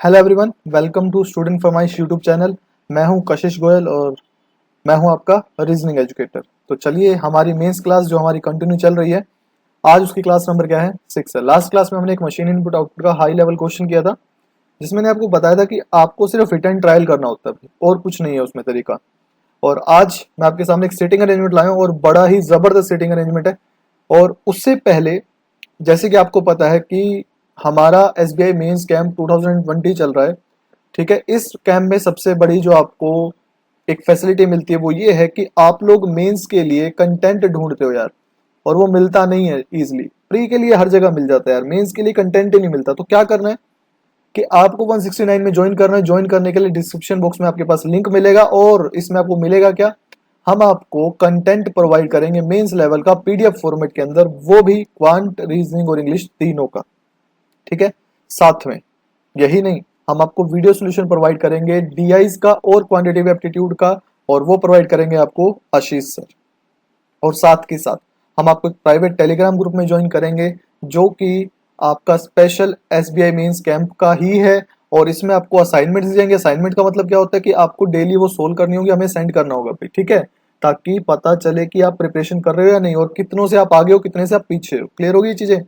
Hello everyone, welcome to student Farmaish YouTube channel. मैं हूं कशिश गोयल और मैं हूं आपका रीजनिंग एजुकेटर। तो चलिए, हमारी मेंस क्लास जो हमारी कंटिन्यू चल रही है, आज उसकी क्लास नंबर क्या है? 6 है। लास्ट क्लास में हमने एक मशीन इनपुट आउटपुट का हाई लेवल क्वेश्चन किया था, जिसमें मैंने आपको बताया था कि आपको सिर्फ रिटर्न ट्रायल करना होता है और कुछ नहीं है उसमें तरीका। और आज मैं आपके सामने एक सेटिंग अरेंजमेंट लाया हूँ और बड़ा ही जबरदस्त सेटिंग अरेंजमेंट है। और उससे पहले, जैसे कि आपको पता है कि हमारा एसबीआई मेंस कैंप 2020 चल रहा है। ठीक है, इस कैंप में सबसे बड़ी जो आपको एक फैसिलिटी मिलती है वो ये है कि आप लोग मेंस के लिए कंटेंट ढूंढते हो यार, और वो मिलता नहीं है इजीली। प्री के लिए हर जगह मिल जाता है यार, मेंस के लिए कंटेंट ही नहीं मिलता। तो क्या करना है कि आपको 169 में ज्वाइन करना है। ज्वाइन करने के लिए डिस्क्रिप्शन बॉक्स में आपके पास लिंक मिलेगा और इसमें आपको मिलेगा क्या, हम आपको कंटेंट प्रोवाइड करेंगे मेंस लेवल का पीडीएफ फॉर्मेट के अंदर, वो भी क्वांट, रीजनिंग और इंग्लिश तीनों का। ठीक है, साथ में यही नहीं, हम आपको वीडियो सॉल्यूशन प्रोवाइड करेंगे डीआईज का और क्वांटिटेटिव एप्टीट्यूड का, और वो प्रोवाइड करेंगे आपको आशीष सर। और साथ के साथ हम आपको एक प्राइवेट टेलीग्राम ग्रुप में ज्वाइन करेंगे, जो कि आपका स्पेशल एसबीआई मेंस कैंप का ही है। और इसमें आपको असाइनमेंट दी जाएंगे। असाइनमेंट का मतलब क्या होता है कि आपको डेली वो सोल्व करनी होगी, हमें सेंड करना होगा भाई। ठीक है, ताकि पता चले कि आप प्रिपरेशन कर रहे हो या नहीं, और कितनों से आप आगे हो, कितने से आप पीछे हो। क्लियर होगी ये चीजें?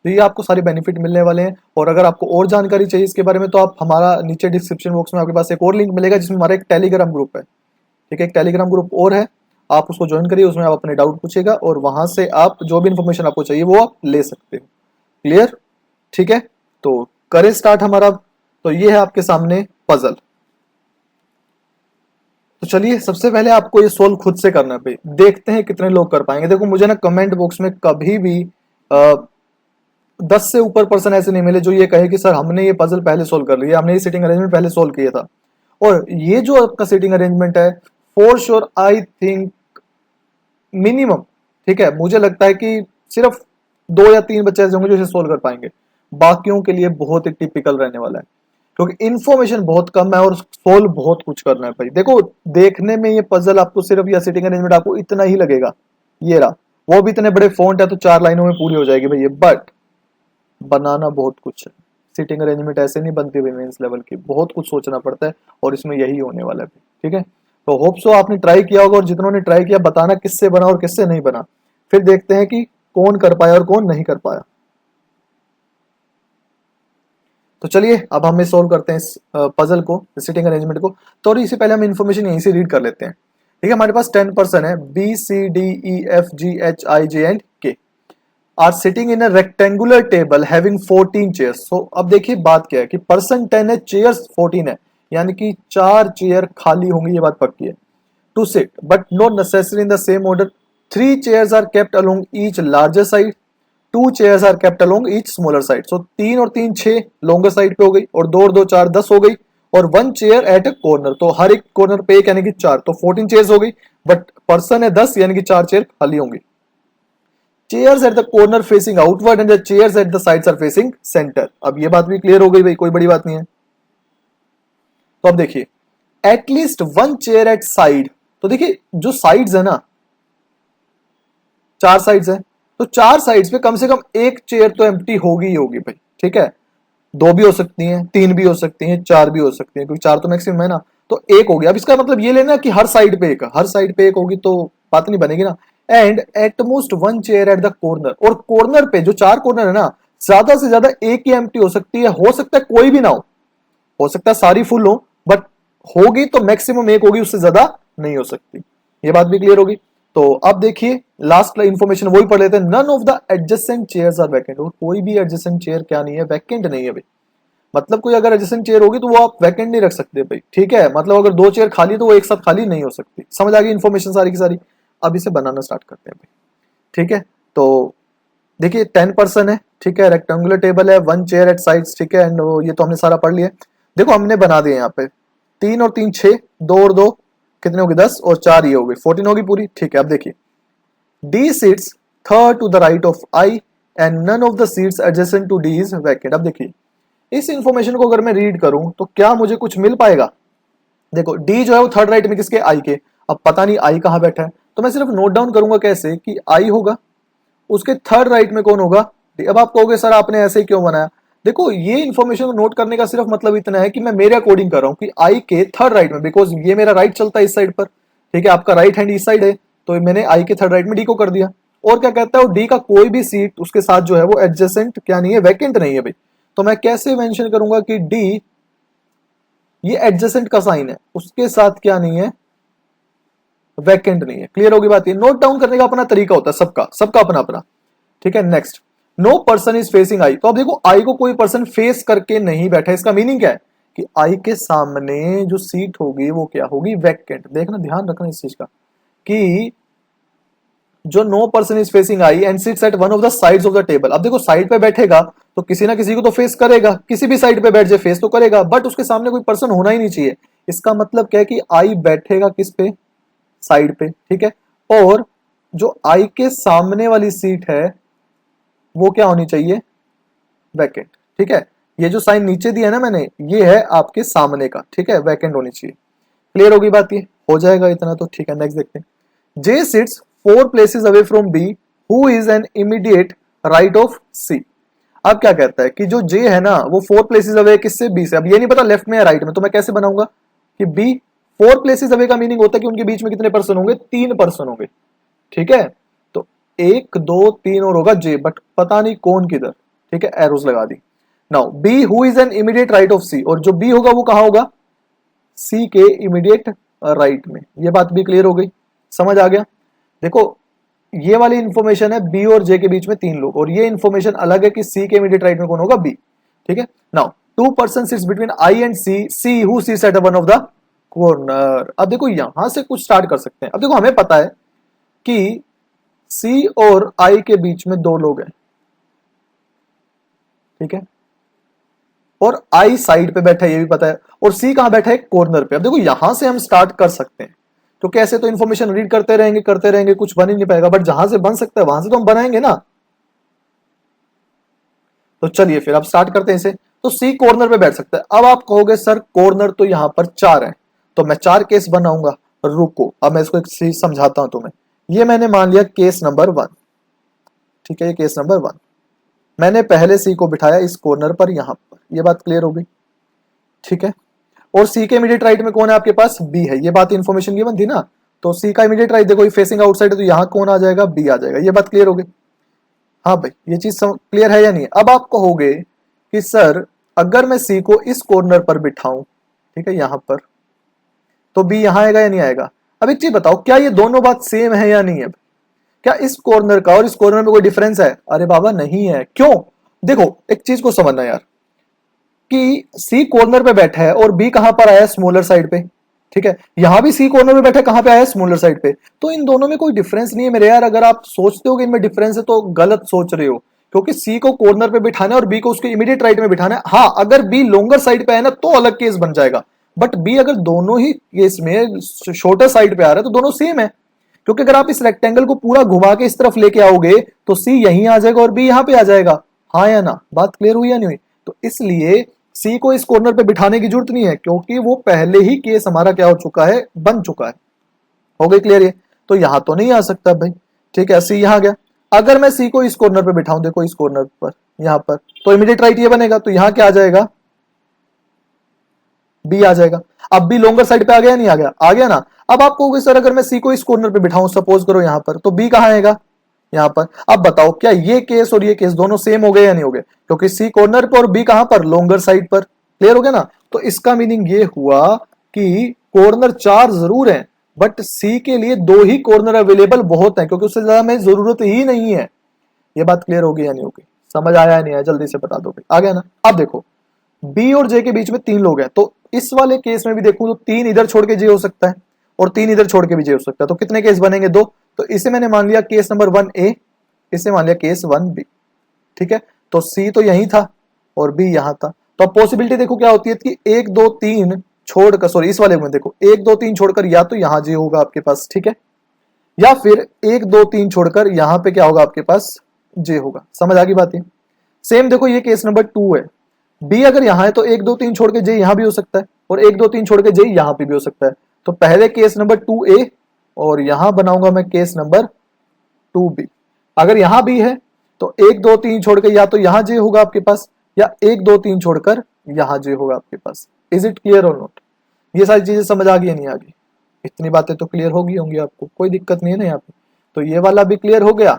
तो ये आपको सारे बेनिफिट मिलने वाले हैं। और अगर आपको और जानकारी चाहिए इसके बारे में, तो आप हमारा नीचे डिस्क्रिप्शन बॉक्स में आपके पास एक और लिंक मिलेगा, जिसमें हमारा एक टेलीग्राम ग्रुप है। ठीक है, एक टेलीग्राम ग्रुप और है, आप उसको ज्वाइन करिए। उसमें आप अपने डाउट पूछेगा और वहां से आप जो भी इंफॉर्मेशन आपको चाहिए वो आप ले सकते हो। क्लियर? ठीक है, तो करें स्टार्ट हमारा। तो ये है आपके सामने पजल। तो चलिए, सबसे पहले आपको ये सोल्व खुद से करना है भाई। देखते हैं कितने लोग कर पाएंगे। देखो, मुझे ना कमेंट बॉक्स में कभी भी 10 से ऊपर पर्सन ऐसे नहीं मिले जो ये कहे कि सर हमने ये पजल पहले सोल्व कर लिया, हमने ये सिटिंग अरेंजमेंट पहले सोल्व किया था। और ये जो आपका सिटिंग अरेंजमेंट है, for sure I think minimum, ठीक है, मुझे लगता है कि सिर्फ 2 या 3 बच्चे ऐसे होंगे जो इसे सोल्व कर पाएंगे। बाकियों के लिए बहुत ही टिपिकल रहने वाला है, क्योंकि इन्फॉर्मेशन बहुत कम है और सोल्व बहुत कुछ करना है भाई। देखो, देखने में ये पजल आपको सिर्फ, या सिटिंग अरेंजमेंट आपको इतना ही लगेगा, ये रहा, वो भी इतने बड़े फॉन्ट है तो 4 लाइनों में पूरी हो जाएगी भाई ये। बट बनाना बहुत कुछ है। सीटिंग अरेंजमेंट ऐसे नहीं बनती भाई, मेंस लेवल की बहुत कुछ सोचना पड़ता है, और इसमें यही होने वाला है। ठीक है, तो होप सो आपने ट्राई किया होगा, और जितनों ने ट्राई किया बताना किससे बना और किससे नहीं बना। फिर देखते हैं कि कौन कर पाया और कौन नहीं कर पाया। तो चलिए, अब हम सोल्व करते हैं इस पजल को, सिटिंग अरेंजमेंट को। तो इससे पहले हम इन्फॉर्मेशन यहीं से रीड कर लेते हैं। ठीक है, हमारे पास 10 पर्सन है, B C D E F G H I J and K are sitting in a rectangular table having 14 chairs. So अब देखिए बात क्या है कि पर्सन 10 है, चेयर्स 14 है, यानी कि 4 चेयर खाली होंगी, ये बात पक्की है। To sit but not necessary in the same order, 3 chairs are kept along each larger side, 2 chairs are kept along each smaller side. So 3 और 3 6 लॉन्गर साइड पे हो गई, और 2 और 2 4 10 हो गई, और 1 चेयर एट ए कॉर्नर, तो हर एक कॉर्नर पे एक यानी कि 4, तो 14 चेयर्स हो गई। बट पर्सन है 10, यानी कि 4 चेयर खाली होंगी। Chairs at the corner facing outward and the chairs at the sides are facing centre. अब ये बात भी क्लियर हो गई भाई, कोई बड़ी बात नहीं है। तो अब देखिए, एटलीस्ट 1 चेयर एट साइड। तो देखिए, जो साइड्स है ना, 4 साइड्स है, तो 4 साइड्स पे कम से कम एक चेयर तो एम्प्टी होगी ही होगी भाई। ठीक है, 2 भी हो सकती हैं, 3 भी हो सकती हैं, 4 भी हो सकती हैं, क्योंकि 4 तो मैक्सिमम है ना। तो एक हो गया। अब इसका मतलब ये लेना कि हर साइड पे एक, हर साइड पे एक होगी तो बात नहीं बनेगी ना। And at most 1 chair eight the corner, और कॉर्नर पे जो 4 कॉर्नर है ना, ज्यादा से ज्यादा एक ही एम्प्टी हो सकती है। हो सकता है कोई भी ना हो सकता है सारी फुल हो, बट होगी तो मैक्सिमम एक होगी, उससे ज्यादा नहीं हो सकती। ये बात भी क्लियर होगी। तो अब देखिए, लास्ट इंफॉर्मेशन वही पढ़ लेते हैं। None of the adjacent chairs are vacant, और कोई भी एडजेसेंट चेयर क्या नहीं है, वैकेंट नहीं है भाई। मतलब कोई अगर एडजेसेंट चेयर होगी तो वो आप वैकेंट नहीं रख सकते भाई। ठीक है, मतलब अगर 2 चेयर खाली तो वो एक साथ खाली नहीं हो सकती। समझ आ गई इन्फॉर्मेशन सारी की सारी? अब इसे बनाना स्टार्ट करते हैं भाई। ठीक है, तो देखिए 10 पर्सन है, ठीक है, रेक्टेंगुलर टेबल है, 1 चेयर एट साइड्स, ठीक है, एंड ये तो हमने सारा पढ़ लिया। देखो हमने बना दिए यहाँ पे 3 और 3 6, 2 और 2 कितने होगी 10, और 4 ये हो गई 14 होगी पूरी। ठीक है, अब देखिए, D seats third to the right of I and none of the seats adjacent to D is vacant. अब देखिए, इस इंफॉर्मेशन को अगर मैं रीड करूं तो क्या मुझे कुछ मिल पाएगा? देखो, डी जो है वो थर्ड राइट में किसके? आई के। अब पता नहीं आई कहां बैठा है, तो मैं सिर्फ नोट डाउन करूंगा कैसे कि आई होगा, उसके थर्ड राइट में कौन होगा? अब आप कहोगे सर आपने ऐसे ही क्यों बनाया? देखो ये इन्फॉर्मेशन को नोट करने का सिर्फ मतलब इतना है कि मैं मेरे अकॉर्डिंग कर रहा हूँ कि आई के थर्ड राइट में, बिकॉज ये मेरा राइट चलता है इस साइड पर, ठीक है, आपका राइट हैंड इस साइड है, तो मैंने आई के थर्ड राइट में डी को कर दिया। और क्या कहता है, वो डी का कोई भी सीट उसके साथ जो है वो एडजेसेंट क्या नहीं है, वैकेंट नहीं है भाई। तो मैं कैसे मेंशन करूंगा कि डी ये एडजेसेंट का साइन है, उसके साथ क्या नहीं है, वैकेंट नहीं है। क्लियर होगी बात? ये नोट डाउन करने का अपना तरीका होता है, सबका सबका अपना अपना, ठीक है। Next, no person is facing I. तो अब देखो आई को कोई पर्सन फेस करके नहीं बैठा है, इसका मीनिंग क्या है कि आई के सामने जो सीट होगी वो क्या होगी, वैकेंट। देखना, ध्यान रखना इस चीज का कि जो no person is facing I and sits at one of the sides of the table. अब देखो साइड पे बैठेगा तो किसी ना किसी को तो फेस करेगा, किसी भी साइड पे बैठ जाए फेस तो करेगा, बट उसके सामने कोई पर्सन होना ही नहीं चाहिए। इसका मतलब क्या है कि आई बैठेगा किस पे, साइड पे, ठीक है। और जो आई के सामने वाली सीट है वो क्या होनी चाहिए, वैकेंट, ठीक है। ये जो साइन नीचे दिया है ना मैंने, ये है आपके सामने का, ठीक है, वैकेंट होनी चाहिए। क्लियर होगी बात? ये हो जाएगा इतना तो, ठीक है। नेक्स्ट देखते हैं, J sits 4 places away from B who is an immediate right of C. अब क्या कहता है कि जो जे है ना वो 4 प्लेसेस अवे किससे, बी से। अब ये नहीं पता लेफ्ट में या राइट में, तो मैं कैसे बनाऊंगा कि बी 4 प्लेसेस अवे का मीनिंग होता है कि उनके बीच में कितने पर्सन होंगे, 3 पर्सन होंगे, ठीक है। तो 1 2 3 और होगा जे, बट पता नहीं कौन किधर, ठीक है, एरोस लगा दी। Now B who is an immediate right of C, और जो बी होगा वो कहां होगा, सी के इमीडिएट राइट में। ये बात भी क्लियर हो गई, समझ आ गया? देखो ये वाली इंफॉर्मेशन है बी और जे के बीच में 3 लोग, और ये इंफॉर्मेशन अलग है कि सी के इमीडिएट राइट में कौन होगा, बी, ठीक है। Now 2 person sits between I and C, C who sits at one of the corner. अब देखो यहां से कुछ स्टार्ट कर सकते हैं। अब देखो हमें पता है कि सी और आई के बीच में 2 लोग हैं, ठीक है, और आई साइड पे बैठा है ये भी पता है, और सी कहां बैठा है, कॉर्नर पे। अब देखो यहां से हम स्टार्ट कर सकते हैं, तो कैसे, तो इन्फॉर्मेशन रीड करते रहेंगे कुछ बन ही नहीं पाएगा, बट जहां से बन सकता है वहां से तो हम बनाएंगे ना। तो चलिए फिर अब स्टार्ट करते हैं इसे। तो सी कॉर्नर पे बैठ सकता है। अब आप कहोगे सर कॉर्नर तो यहां पर 4 है, तो मैं 4 केस बनाऊंगा। रुको, अब मैं इसको एक चीज समझाता हूं तुम्हें। ये मैंने मान लिया केस नंबर 1, ठीक है, ये केस नंबर 1। मैंने पहले सी को बिठाया इस कॉर्नर पर, यहां पर। ये बात क्लियर हो गई, ठीक है। और सी के इमीडिएट राइट में कौन है आपके पास, बी है। ये बात इन्फॉर्मेशन गिवन थी ना, तो सी का इमीडिएट राइट देखो फेसिंग आउटसाइड है, तो यहां कौन आ जाएगा, बी आ जाएगा। ये बात क्लियर हो गई? हाँ भाई, ये चीज क्लियर है या नहीं? अब आप कहोगे कि सर अगर मैं सी को इस कॉर्नर पर बिठाऊं, ठीक है, यहां पर, तो बी यहां आएगा या नहीं आएगा? अब एक चीज बताओ, क्या ये दोनों बात सेम है या नहीं है? क्या इस कॉर्नर का और इस कॉर्नर में कोई डिफरेंस है? अरे बाबा नहीं है। क्यों? देखो एक चीज को समझना यार, कि सी कॉर्नर पे बैठा है और बी कहां पर आया है, स्मॉलर साइड पे, ठीक है। यहां भी सी कॉर्नर पे बैठा है, कहां पे आया है, स्मॉलर साइड पे। तो इन दोनों में कोई डिफरेंस नहीं है मेरे यार। अगर आप सोचते हो कि इनमें डिफरेंस है तो गलत सोच रहे हो, क्योंकि सी को कॉर्नर पे बिठाना है और बी को उसके इमीडिएट राइट में बिठाना है। हाँ, अगर बी लोंगर साइड पे है ना तो अलग केस बन जाएगा, बट बी अगर दोनों ही केस में शॉर्टर साइड पे आ रहा है तो दोनों सेम है। क्योंकि अगर आप इस रेक्टेंगल को पूरा घुमा के इस तरफ लेके आओगे तो सी यहीं आ जाएगा और बी यहां पे आ जाएगा। हाँ या ना? बात क्लियर हुई या नहीं हुई? तो इसलिए सी को इस कॉर्नर पे बिठाने की जरूरत नहीं है, क्योंकि वो पहले ही केस हमारा क्या हो चुका है, बन चुका है। हो गई क्लियर ये? तो यहां तो नहीं आ सकता भाई, ठीक है, सी यहां गया। अगर मैं सी को इस कॉर्नर पे बिठाऊं, देखो इस कॉर्नर पर, यहां पर, तो इमीडिएट राइट ये बनेगा, तो यहां क्या आ जाएगा, बी आ जाएगा। अब बी लोंगर साइड पे आ गया नहीं आ गया? आ गया ना। अब आप कहोगे सर अगर मैं सी को इस कॉर्नर पे बिठाऊं, सपोज करो यहां पर, तो बी कहां आएगा, यहां पर। अब बताओ क्या ये केस और ये केस दोनों सेम हो गए या नहीं हो गए? क्योंकि सी कॉर्नर पर और बी कहां पर, लोंगर साइड पर। क्लियर हो गया ना? तो इसका मीनिंग ये हुआ कि कॉर्नर 4 जरूर है, बट सी के लिए 2 ही कॉर्नर अवेलेबल बहुत है, क्योंकि उससे ज्यादा में जरूरत ही नहीं है। ये बात क्लियर होगी या नहीं होगी? समझ आया या नहीं आया? जल्दी से बता दो भाई, आ गया ना? अब देखो बी और जे के बीच में 3 लोग हैं, तो इस वाले केस में भी देखूं तो 3 इधर छोड़ के जे हो सकता है और 3 इधर छोड़ के भी जे हो सकता है। तो कितने केस बनेंगे, 2। तो इसे मैंने मान लिया केस नंबर 1A, इसे मान लिया केस 1B, ठीक है। तो सी तो यही था और बी यहां था। तो अब पॉसिबिलिटी देखो क्या होती है कि 1 2 3 छोड़कर, सॉरी इस वाले में देखो 1 2 3 छोड़कर या तो यहां जे होगा आपके पास, ठीक है, या फिर 1 2 3 छोड़कर यहां पे क्या होगा आपके पास, जे होगा। समझ आ गई बात है? सेम देखो ये केस नंबर 2 है। बी अगर यहां है तो 1 2 3 छोड़ के जे यहां भी हो सकता है और 1 2 3 छोड़ के जे यहां पे भी हो सकता है। तो पहले केस नंबर 2A और यहां बनाऊंगा मैं केस नंबर 2B। अगर यहां भी है तो 1 2 3 छोड़ के या तो यहां जे होगा आपके पास या 1 2 3 छोड़कर यहाँ जे होगा आपके पास। इज इट क्लियर और नॉट? ये सारी चीजें समझ आ गई या नहीं आ गई? इतनी बातें तो क्लियर होगी होंगी आपको, कोई दिक्कत नहीं है ना यहाँ पे। तो ये वाला भी क्लियर हो गया,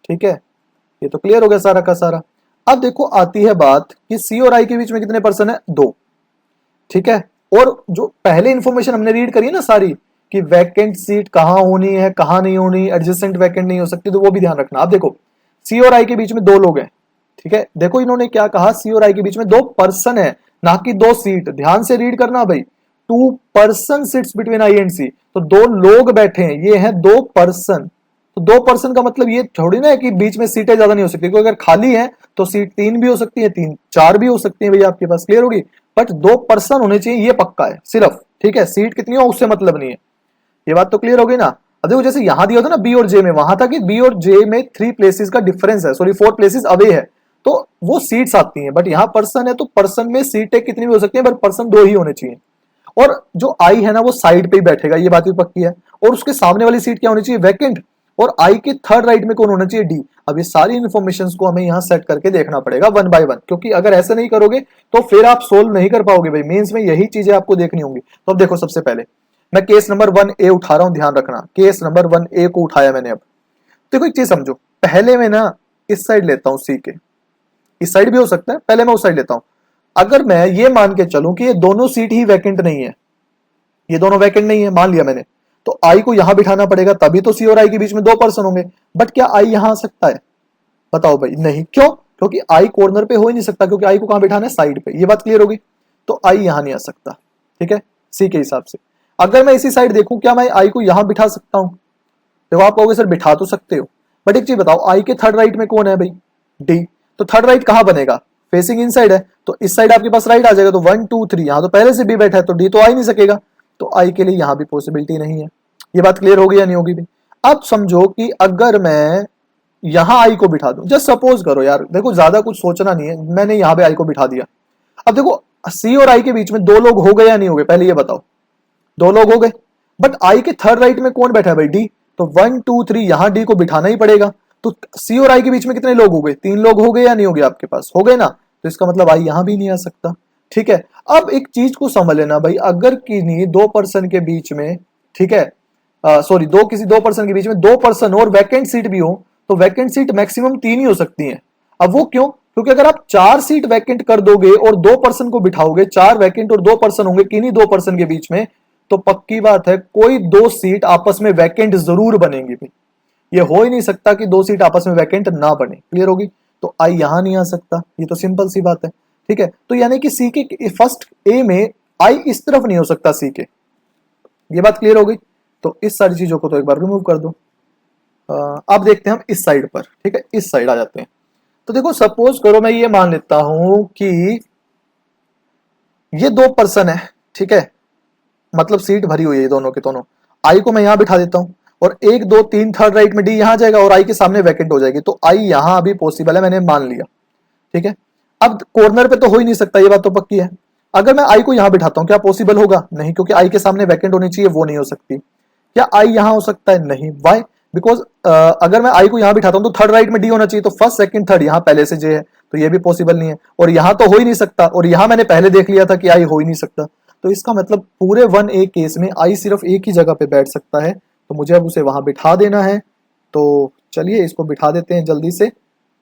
ठीक है, ये तो क्लियर हो गया सारा का सारा। अब देखो आती है बात कि सी और आई के बीच में कितने पर्सन है, 2, ठीक है। और जो पहले इंफॉर्मेशन हमने रीड करी है ना सारी, कि वैकेंट सीट कहाँ होनी है कहाँ नहीं होनी, एडजेसेंट वैकेंट नहीं हो सकती, तो वो भी ध्यान रखना। अब देखो सी और आई के बीच में 2 लोग हैं, ठीक है। देखो इन्होंने क्या कहा, सी और आई के बीच में 2 पर्सन है, ना कि 2 सीट। ध्यान से रीड करना भाई, 2 person sits between I and C. तो 2 लोग बैठे हैं, ये है 2 पर्सन। तो 2 पर्सन का मतलब ये थोड़ी ना है कि बीच में सीटें ज्यादा नहीं हो सकती, क्योंकि अगर खाली है तो सीट 3 भी हो सकती है, 3 4 भी हो सकती है भैया आपके पास, क्लियर होगी। बट 2 पर्सन होने चाहिए, ये पक्का है सिर्फ, ठीक है। सीट कितनी हो उससे मतलब नहीं है, ये बात तो क्लियर हो गई ना। अब देखो जैसे यहां दिया था ना बी और जे में, वहां था कि बी और जे में 3 प्लेसेस का डिफरेंस है, सॉरी 4 प्लेसेस अवे है, तो वो सीट्स आती हैं। बट यहाँ पर्सन है तो पर्सन में सीटें कितनी भी हो सकती है, बट पर्सन 2 ही होने चाहिए। और जो आई है ना वो साइड पे ही बैठेगा, ये बात भी पक्की है। और उसके सामने वाली सीट क्या होनी चाहिए, वैकेंट। और आई के थर्ड राइट में कौन होना चाहिए, डी। अब ये सारी इन्फॉर्मेशन को हमें यहाँ सेट करके देखना पड़ेगा वन बाय वन, क्योंकि अगर ऐसे नहीं करोगे तो फिर आप सोल्व नहीं कर पाओगे भाई, मेंस में यही चीजें आपको देखनी होंगी। तो अब देखो सबसे पहले मैं केस नंबर 1A उठा रहा हूं, ध्यान रखना, केस नंबर 1A को उठाया मैंने। अब देखो एक चीज समझो, पहले मैं ना इस साइड लेता हूं सी के, इस साइड भी हो सकता है, पहले मैं उस साइड लेता हूं। अगर मैं ये मान के चलूं कि ये दोनों सीट ही वैकेंट नहीं है, ये दोनों वैकेंट नहीं है मान लिया मैंने, तो आई को यहां बिठाना पड़ेगा, तभी तो सी और आई के बीच में 2 पर्सन होंगे। बट क्या आई यहां आ सकता है, बताओ भाई? नहीं, क्यों? क्योंकि आई कॉर्नर पे हो ही नहीं सकता, क्योंकि आई को कहां बिठाना है, साइड पे। ये बात क्लियर होगी। तो आई यहां नहीं आ सकता, ठीक है, सी के हिसाब से। अगर मैं इसी साइड देखूं, क्या मैं आई को यहां बिठा सकता हूं? देखो आप कहोगे सर बिठा तो सकते हो, बट एक चीज बताओ, आई के थर्ड राइट में कौन है भाई, डी। तो थर्ड राइट कहां बनेगा, फेसिंग इन साइड है, तो इस साइड आपके पास राइट आ जाएगा। तो 1 2 3 यहां तो पहले से बी बैठा है, तो डी तो आ ही नहीं सकेगा, तो आई के लिए यहां भी पॉसिबिलिटी नहीं है। ये बात क्लियर होगी या नहीं होगी भी? अब समझो कि अगर मैं यहां आई को बिठा दूं, जस्ट सपोज करो यार, देखो ज्यादा कुछ सोचना नहीं है, मैंने यहां पे आई को बिठा दिया। अब देखो सी और आई के बीच में 2 लोग हो गए या नहीं हो गए, पहले ये बताओ। 2 लोग हो गए, बट आई के थर्ड राइट में कौन बैठा है भाई, डी। तो 1 2 3 यहां डी को बिठाना ही पड़ेगा। तो सी और आई के बीच में कितने लोग हो गए, 3 लोग हो गए या नहीं हो गए, आपके पास हो गए ना। तो इसका मतलब आई यहां भी नहीं आ सकता, ठीक है। अब एक चीज को समझ लेना भाई, अगर किन्हीं 2 पर्सन के बीच में, ठीक है, सॉरी किसी 2 पर्सन के बीच में 2 पर्सन और वैकेंट सीट भी हो, तो वैकेंट सीट मैक्सिमम 3 ही हो सकती हैं। अब वो क्यों? क्योंकि अगर आप 4 सीट वैकेंट कर दोगे और 2 पर्सन को बिठाओगे, 4 वैकेंट और 2 पर्सन होंगे किन्हीं 2 पर्सन के बीच में, तो पक्की बात है कोई 2 सीट आपस में वैकेंट जरूर बनेंगी भाई। ये हो ही नहीं सकता कि 2 सीट आपस में वैकेंट ना बने, क्लियर होगी। तो आई यहां नहीं आ सकता, ये तो सिंपल सी बात है, ठीक है। तो यानी कि सी के फर्स्ट ए में आई इस तरफ नहीं हो सकता सी के, ये बात क्लियर हो गई। तो इस सारी चीजों को तो एक बार रिमूव कर दो। अब देखते हैं हम इस साइड पर, ठीक है, इस साइड आ जाते हैं। तो देखो सपोज करो मैं ये मान लेता हूं कि ये 2 पर्सन है, ठीक है, मतलब सीट भरी हुई है दोनों के दोनों। आई को मैं यहां बिठा देता हूं, और 1 2 3 थर्ड राइट में डी यहां जाएगा, और आई के सामने वैकेंट हो जाएगी। तो आई यहां अभी पॉसिबल है, मैंने मान लिया, ठीक है। अब कॉर्नर पे तो हो ही नहीं सकता, ये बात तो पक्की है। अगर मैं आई को यहां बिठाता हूं, क्या पॉसिबल होगा? नहीं, क्योंकि आई के सामने वैकेंट होनी चाहिए, वो नहीं हो सकती। क्या आई यहां हो सकता है? नहीं, वाई? बिकॉज अगर मैं आई को यहां बिठाता हूं तो थर्ड राइट में डी होना चाहिए, तो फर्स्ट सेकंड थर्ड यहां पहले से जे है, तो ये भी पॉसिबल नहीं है। और यहां तो हो ही नहीं सकता, और यहां मैंने पहले देख लिया था कि आई हो ही नहीं सकता। तो इसका मतलब पूरे 1A केस में आई सिर्फ एक ही जगह पे बैठ सकता है, तो मुझे अब उसे वहां बिठा देना है। तो चलिए इसको बिठा देते हैं जल्दी से।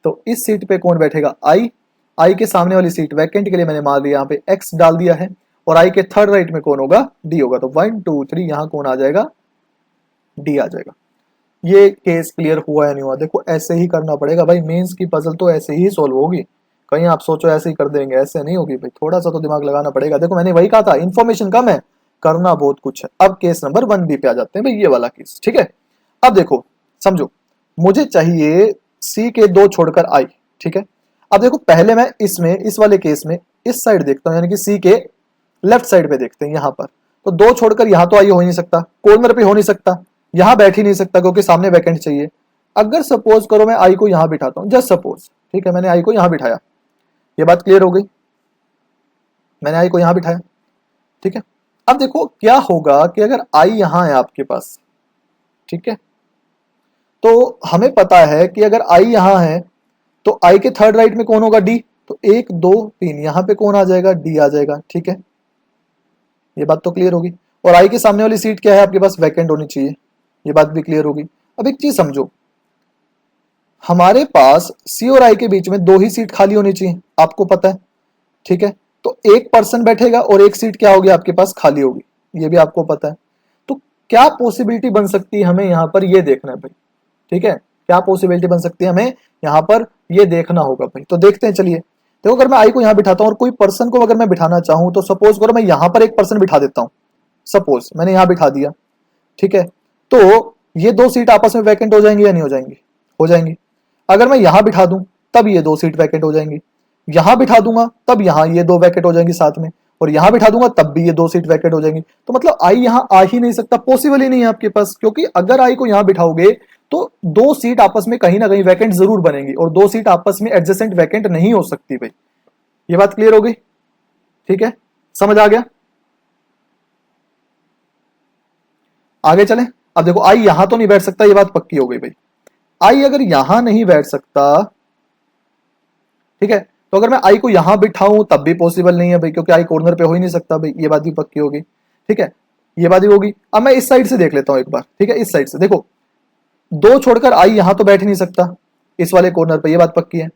तो इस सीट पे कौन बैठेगा? आई। आई के सामने वाली सीट वैकेंट के लिए मैंने मान लिया, यहाँ पे एक्स डाल दिया है, और आई के थर्ड राइट में कौन होगा? डी होगा। तो 1 2 3 यहां कौन आ जाएगा? डी आ जाएगा। ये केस क्लियर हुआ या नहीं हुआ? देखो ऐसे ही करना पड़ेगा भाई, मेंस की पजल तो ऐसे ही सोल्व होगी। कहीं आप सोचो ऐसे ही कर देंगे, ऐसे नहीं होगी भाई, थोड़ा सा तो दिमाग लगाना पड़ेगा। देखो मैंने वही कहा था, इन्फॉर्मेशन कम है, करना बहुत कुछ है। अब केस नंबर 1B पे आ जाते हैं भाई, ये वाला केस, ठीक है। अब देखो समझो, मुझे चाहिए सी के 2 छोड़कर आई, ठीक है। अब देखो पहले मैं इसमें, इस वाले केस में इस साइड देखता हूं, यानी कि सी के लेफ्ट साइड पे देखते हैं यहां पर। तो 2 छोड़कर यहां तो आई हो ही नहीं सकता, कॉर्नर पे हो नहीं सकता, यहां बैठ ही नहीं सकता, क्योंकि सामने वैकेंट चाहिए। अगर सपोज करो मैं आई को यहां बिठाता हूं, जस्ट सपोज, ठीक है, मैंने आई को यहां बिठाया, ये बात क्लियर हो गई, मैंने आई को यहां बिठाया, ठीक है। अब देखो क्या होगा कि अगर आई यहां है आपके पास, ठीक है, तो हमें पता है कि अगर आई यहां है तो आई के थर्ड राइट में कौन होगा? डी। तो 1 2 3 यहाँ पे कौन आ जाएगा, डी आ जाएगा। ठीक है, ये बात तो क्लियर होगी। और आई के सामने वाली सीट क्या है आपके पास, वैकेंट होनी चाहिए, ये बात भी क्लियर होगी। अब एक चीज समझो, हमारे पास सी और आई के बीच में 2 ही सीट खाली होनी चाहिए, आपको पता है। ठीक है, तो एक पर्सन बैठेगा और एक सीट क्या होगी आपके पास, खाली होगी, ये भी आपको पता है। तो क्या पॉसिबिलिटी बन सकती है, हमें यहाँ पर ये देखना है भाई। ठीक है, क्या पॉसिबिलिटी बन सकती है, हमें यहाँ पर ये देखना होगा भाई। तो देखते हैं, चलिए। देखो, अगर मैं आई को यहाँ बिठाता हूँ और कोई पर्सन को अगर मैं बिठाना चाहूँ, तो सपोज करो मैं यहाँ पर एक पर्सन बिठा देता हूँ, सपोज मैंने यहाँ बिठा दिया। ठीक है, तो ये 2 सीट आपस में वैकेंट हो जाएंगी या नहीं हो जाएंगी, हो जाएंगी। अगर मैं यहाँ बिठा दूं तब ये 2 सीट वैकेंट हो जाएंगी, यहां बिठा दूंगा तब यहाँ ये 2 वैकेंट हो जाएंगी साथ में, और यहां बिठा दूंगा तब भी ये 2 सीट वैकेंट हो जाएंगी। तो मतलब आई यहां आ ही नहीं सकता, पॉसिबल ही नहीं है आपके पास, क्योंकि अगर आई को यहां बिठाओगे तो 2 सीट आपस में कहीं ना कहीं वैकेंट जरूर बनेंगी, और 2 सीट आपस में एडजेसेंट वैकेंट नहीं हो सकती भाई। ये बात क्लियर हो गई? ठीक है, समझ आ गया? आगे चलें। अब देखो, आई यहां तो नहीं बैठ सकता, ये बात पक्की हो गई भाई। आई अगर यहां नहीं बैठ सकता, ठीक है, तो अगर मैं आई को यहां बिठाऊं तब भी पॉसिबल नहीं है भाई, क्योंकि आई कॉर्नर पे हो ही नहीं सकता भाई, ये बात भी पक्की होगी। ठीक है, ये बात भी होगी। अब मैं इस साइड से देख लेता हूं एक बार। ठीक है, इस साइड से देखो, 2 छोड़कर आई यहां तो बैठ ही नहीं सकता इस वाले कॉर्नर पे, ये बात पक्की है।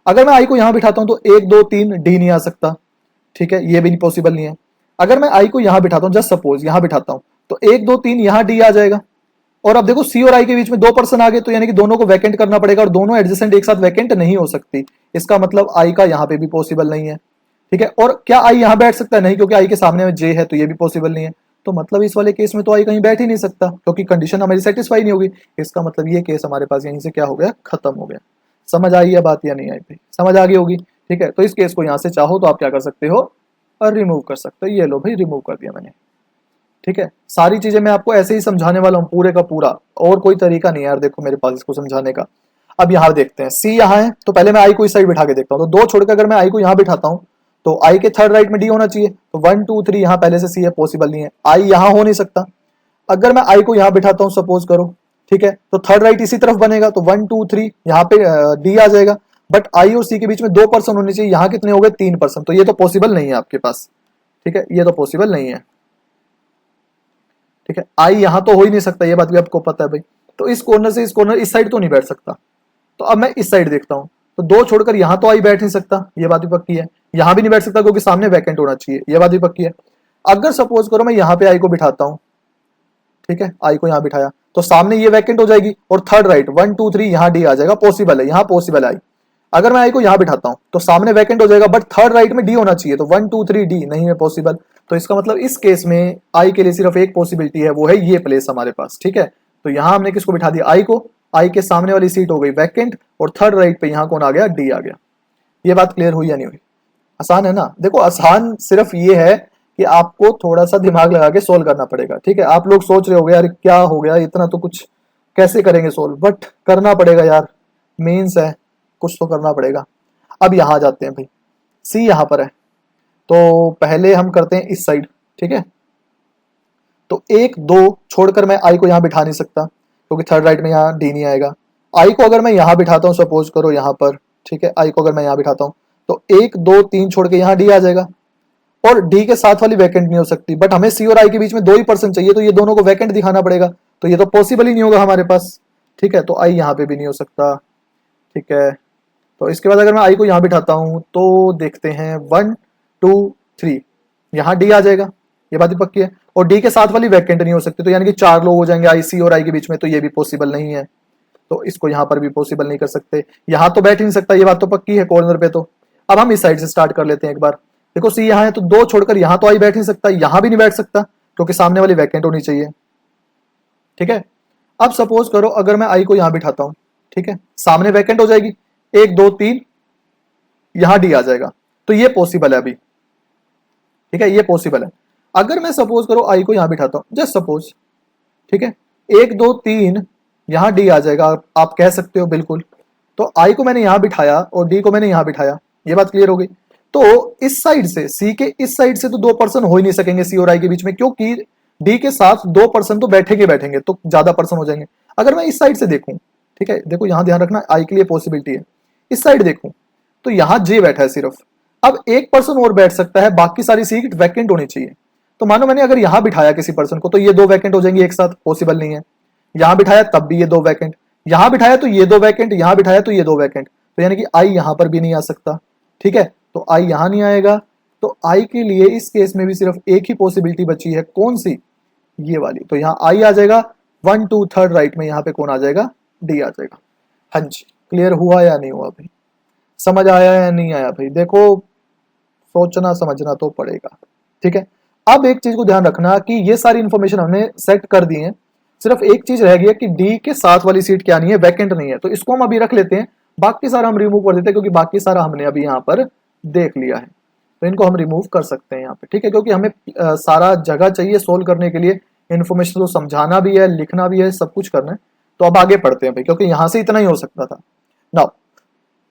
अगर मैं आई को यहां बिठाता हूं तो 1 2 3 डी नहीं आ सकता। ठीक है, ये भी नहीं पॉसिबल नहीं है। अगर मैं आई को यहां बिठाता हूं, जस्ट सपोज यहां बिठाता हूं, तो 1 2 3 यहां डी आ जाएगा। और अब देखो, सी और आई के बीच में 2 पर्सन आ गए, तो यानी कि दोनों को वैकेंट करना पड़ेगा, और दोनों एडजेसेंट एक साथ वैकेंट नहीं हो सकती। इसका मतलब आई का यहां पे भी पॉसिबल नहीं है। ठीक है, और क्या आई यहां बैठ सकता है? नहीं, क्योंकि आई के सामने में जे है, तो ये भी पॉसिबल नहीं है। तो मतलब इस वाले केस में तो आई कहीं बैठ ही नहीं सकता, क्योंकि कंडीशन हमारी सेटिस्फाई नहीं होगी। इसका मतलब ये केस हमारे पास यहीं से क्या हो गया, खत्म हो गया। समझ आई है बात या नहीं आई भाई? समझ आ गई होगी। ठीक है, तो इस केस को यहां से चाहो तो आप क्या कर सकते हो, और रिमूव कर सकते हो। ये लो भाई, रिमूव कर दिया मैंने। ठीक है, सारी चीजें मैं आपको ऐसे ही समझाने वाला हूँ पूरे का पूरा, और कोई तरीका नहीं है यार देखो मेरे पास इसको समझाने का। अब यहाँ देखते हैं, सी यहाँ है, तो पहले मैं आई को इस साइड बिठा के देखता हूँ। तो 2 छोड़कर अगर मैं आई को यहाँ बिठाता हूँ, तो आई के थर्ड राइट में डी होना चाहिए। तो 1 2 3 यहाँ पहले से सी है, पॉसिबल नहीं है, आई यहाँ हो नहीं सकता। अगर मैं आई को यहाँ बिठाता हूँ, सपोज करो, ठीक है, तो थर्ड राइट इसी तरफ बनेगा, तो 1 2 3 यहाँ पे डी आ जाएगा। बट आई और सी के बीच में 2 पर्सन होने चाहिए, यहाँ कितने हो गए, 3 पर्सन, तो ये तो पॉसिबल नहीं है आपके पास। ठीक है, ये तो पॉसिबल नहीं है। ठीक है, आई यहां तो हो ही नहीं सकता, ये बात भी आपको पता है भाई। तो इस कॉर्नर से इस कॉर्नर, इस साइड तो नहीं बैठ सकता। तो अब मैं इस साइड देखता हूं, तो 2 छोड़कर यहां तो आई बैठ नहीं सकता, ये बात भी पक्की है। यहां भी नहीं बैठ सकता, क्योंकि सामने वैकेंट होना चाहिए, ये बात भी पक्की है। अगर सपोज करो मैं यहां पे आई को बिठाता हूं, ठीक है, आई को यहां बिठाया, तो सामने ये वैकेंट हो जाएगी, और थर्ड राइट 1 2 3 यहां डी आ जाएगा, पॉसिबल है, यहां पॉसिबल है आई। अगर मैं आई को यहां बिठाता हूं तो सामने वैकेंट हो जाएगा, बट थर्ड राइट में डी होना चाहिए, तो 1 2 3 डी नहीं है पॉसिबल। तो इसका मतलब इस केस में आई के लिए सिर्फ एक पॉसिबिलिटी है, वो है ये प्लेस हमारे पास। ठीक है, तो यहां हमने किसको बिठा दिया, आई को। आई के सामने वाली सीट हो गई वैकेंट, और थर्ड राइट पे यहां कौन आ गया, डी आ गया। ये बात क्लियर हुई या नहीं हुई? आसान है ना? देखो, आसान सिर्फ ये है कि आपको थोड़ा सा दिमाग लगा के सोल्व करना पड़ेगा। ठीक है, आप लोग सोच रहे हो यार क्या हो गया, इतना तो कुछ कैसे करेंगे सोल्व, बट करना पड़ेगा यार, मेंस है, कुछ तो करना पड़ेगा। अब यहां जाते हैं भाई, सी यहां पर है, तो पहले हम करते हैं इस साइड। ठीक है, तो 1 2 छोड़कर मैं आई को यहां बिठा नहीं सकता, क्योंकि थर्ड राइट में यहां डी नहीं आएगा। आई को अगर मैं यहां बिठाता हूं, सपोज करो यहां पर, ठीक है, आई को अगर मैं यहां बिठाता हूं, तो 1 2 3 छोड़ के यहां डी आ जाएगा, और डी के साथ वाली वैकेंट नहीं हो सकती। बट हमें सी और आई के बीच में 2 ही पर्सन चाहिए, तो ये दोनों को वैकेंट दिखाना पड़ेगा, तो ये तो पॉसिबल ही नहीं होगा हमारे पास। ठीक है, तो आई यहां पे भी नहीं हो सकता। ठीक है, तो इसके बाद अगर मैं आई को यहां बिठाता हूं, तो देखते हैं 1 2 3 यहां डी आ जाएगा, ये बात ही पक्की है, और डी के साथ वाली वैकेंट नहीं हो सकती, तो यानी कि 4 लोग हो जाएंगे आई सी और आई के बीच में, तो ये भी पॉसिबल नहीं है। तो इसको यहां पर भी पॉसिबल नहीं कर सकते, यहां तो बैठ ही नहीं सकता, ये बात तो पक्की है कॉर्नर पे। तो अब हम इस साइड से स्टार्ट कर लेते हैं एक बार। देखो, सी यहां है, तो 2 छोड़कर यहां तो आई बैठ नहीं सकता, यहां भी नहीं बैठ सकता, क्योंकि सामने वाली वैकेंट होनी चाहिए। ठीक है, अब सपोज करो अगर मैं आई को यहां बिठाता हूं, ठीक है, सामने वैकेंट हो जाएगी, 1 2 3 यहां डी आ जाएगा, तो ये पॉसिबल है अभी। ठीक है, ये पॉसिबल है। अगर मैं सपोज करो आई को यहां बिठाता हूं, जस्ट सपोज, ठीक है, 1 2 3 यहां डी आ जाएगा, आप कह सकते हो बिल्कुल। तो आई को मैंने यहां बिठाया और डी को मैंने यहां बिठाया, ये बात क्लियर हो गई। तो इस साइड से, सी के इस साइड से तो 2 पर्सन हो ही नहीं सकेंगे सी और आई के बीच में, क्योंकि डी के साथ 2 पर्सन तो बैठेंगे बैठेंगे, तो ज्यादा पर्सन हो जाएंगे। अगर मैं इस साइड से देखूं, ठीक है, देखो यहां ध्यान रखना, आई के लिए पॉसिबिलिटी है, इस साइड देखूं, तो यहां जे बैठा है सिर्फ। अब एक पर्सन और बैठ सकता है, बाकी सारी सीट वैकेंट होनी चाहिए। तो मानो मैंने अगर यहां बिठाया किसी पर्सन को, तो ये दो वैकेंट हो जाएंगे एक साथ, पॉसिबल नहीं है। यहां बिठाया तब भी ये दो वैकेंट, यहां बिठाया तो ये दो वैकेंट, यहां बिठाया तो ये दो वैकेंट, तो यानी कि आई यहां पर भी नहीं आ सकता। ठीक है, तो आई यहां नहीं आएगा। तो आई के लिए इस केस में भी सिर्फ एक ही पॉसिबिलिटी बची है, कौन सी? ये वाली। तो यहां आई आ जाएगा, 1 2 3 राइट में, यहां पे कौन आ जाएगा? डी आ जाएगा। हाँ जी, क्लियर हुआ या नहीं हुआ भाई? समझ आया या नहीं आया भाई? देखो, सोचना समझना तो पड़ेगा। ठीक है, अब एक चीज को ध्यान रखना कि ये सारी इंफॉर्मेशन हमने सेट कर दी है, सिर्फ एक चीज रह गई है कि डी के साथ वाली सीट क्या नहीं है? वैकेंट नहीं है। तो इसको हम अभी रख लेते हैं, बाकी सारा हम रिमूव कर देते हैं, क्योंकि बाकी सारा हमने अभी यहाँ पर देख लिया है। तो इनको हम रिमूव कर सकते हैं यहाँ पे। ठीक है, क्योंकि हमें सारा जगह चाहिए सोल्व करने के लिए, इन्फॉर्मेशन को समझाना भी है, लिखना भी है, सब कुछ करना है। तो अब आगे पढ़ते हैं भाई, क्योंकि यहां से इतना ही हो सकता था। Now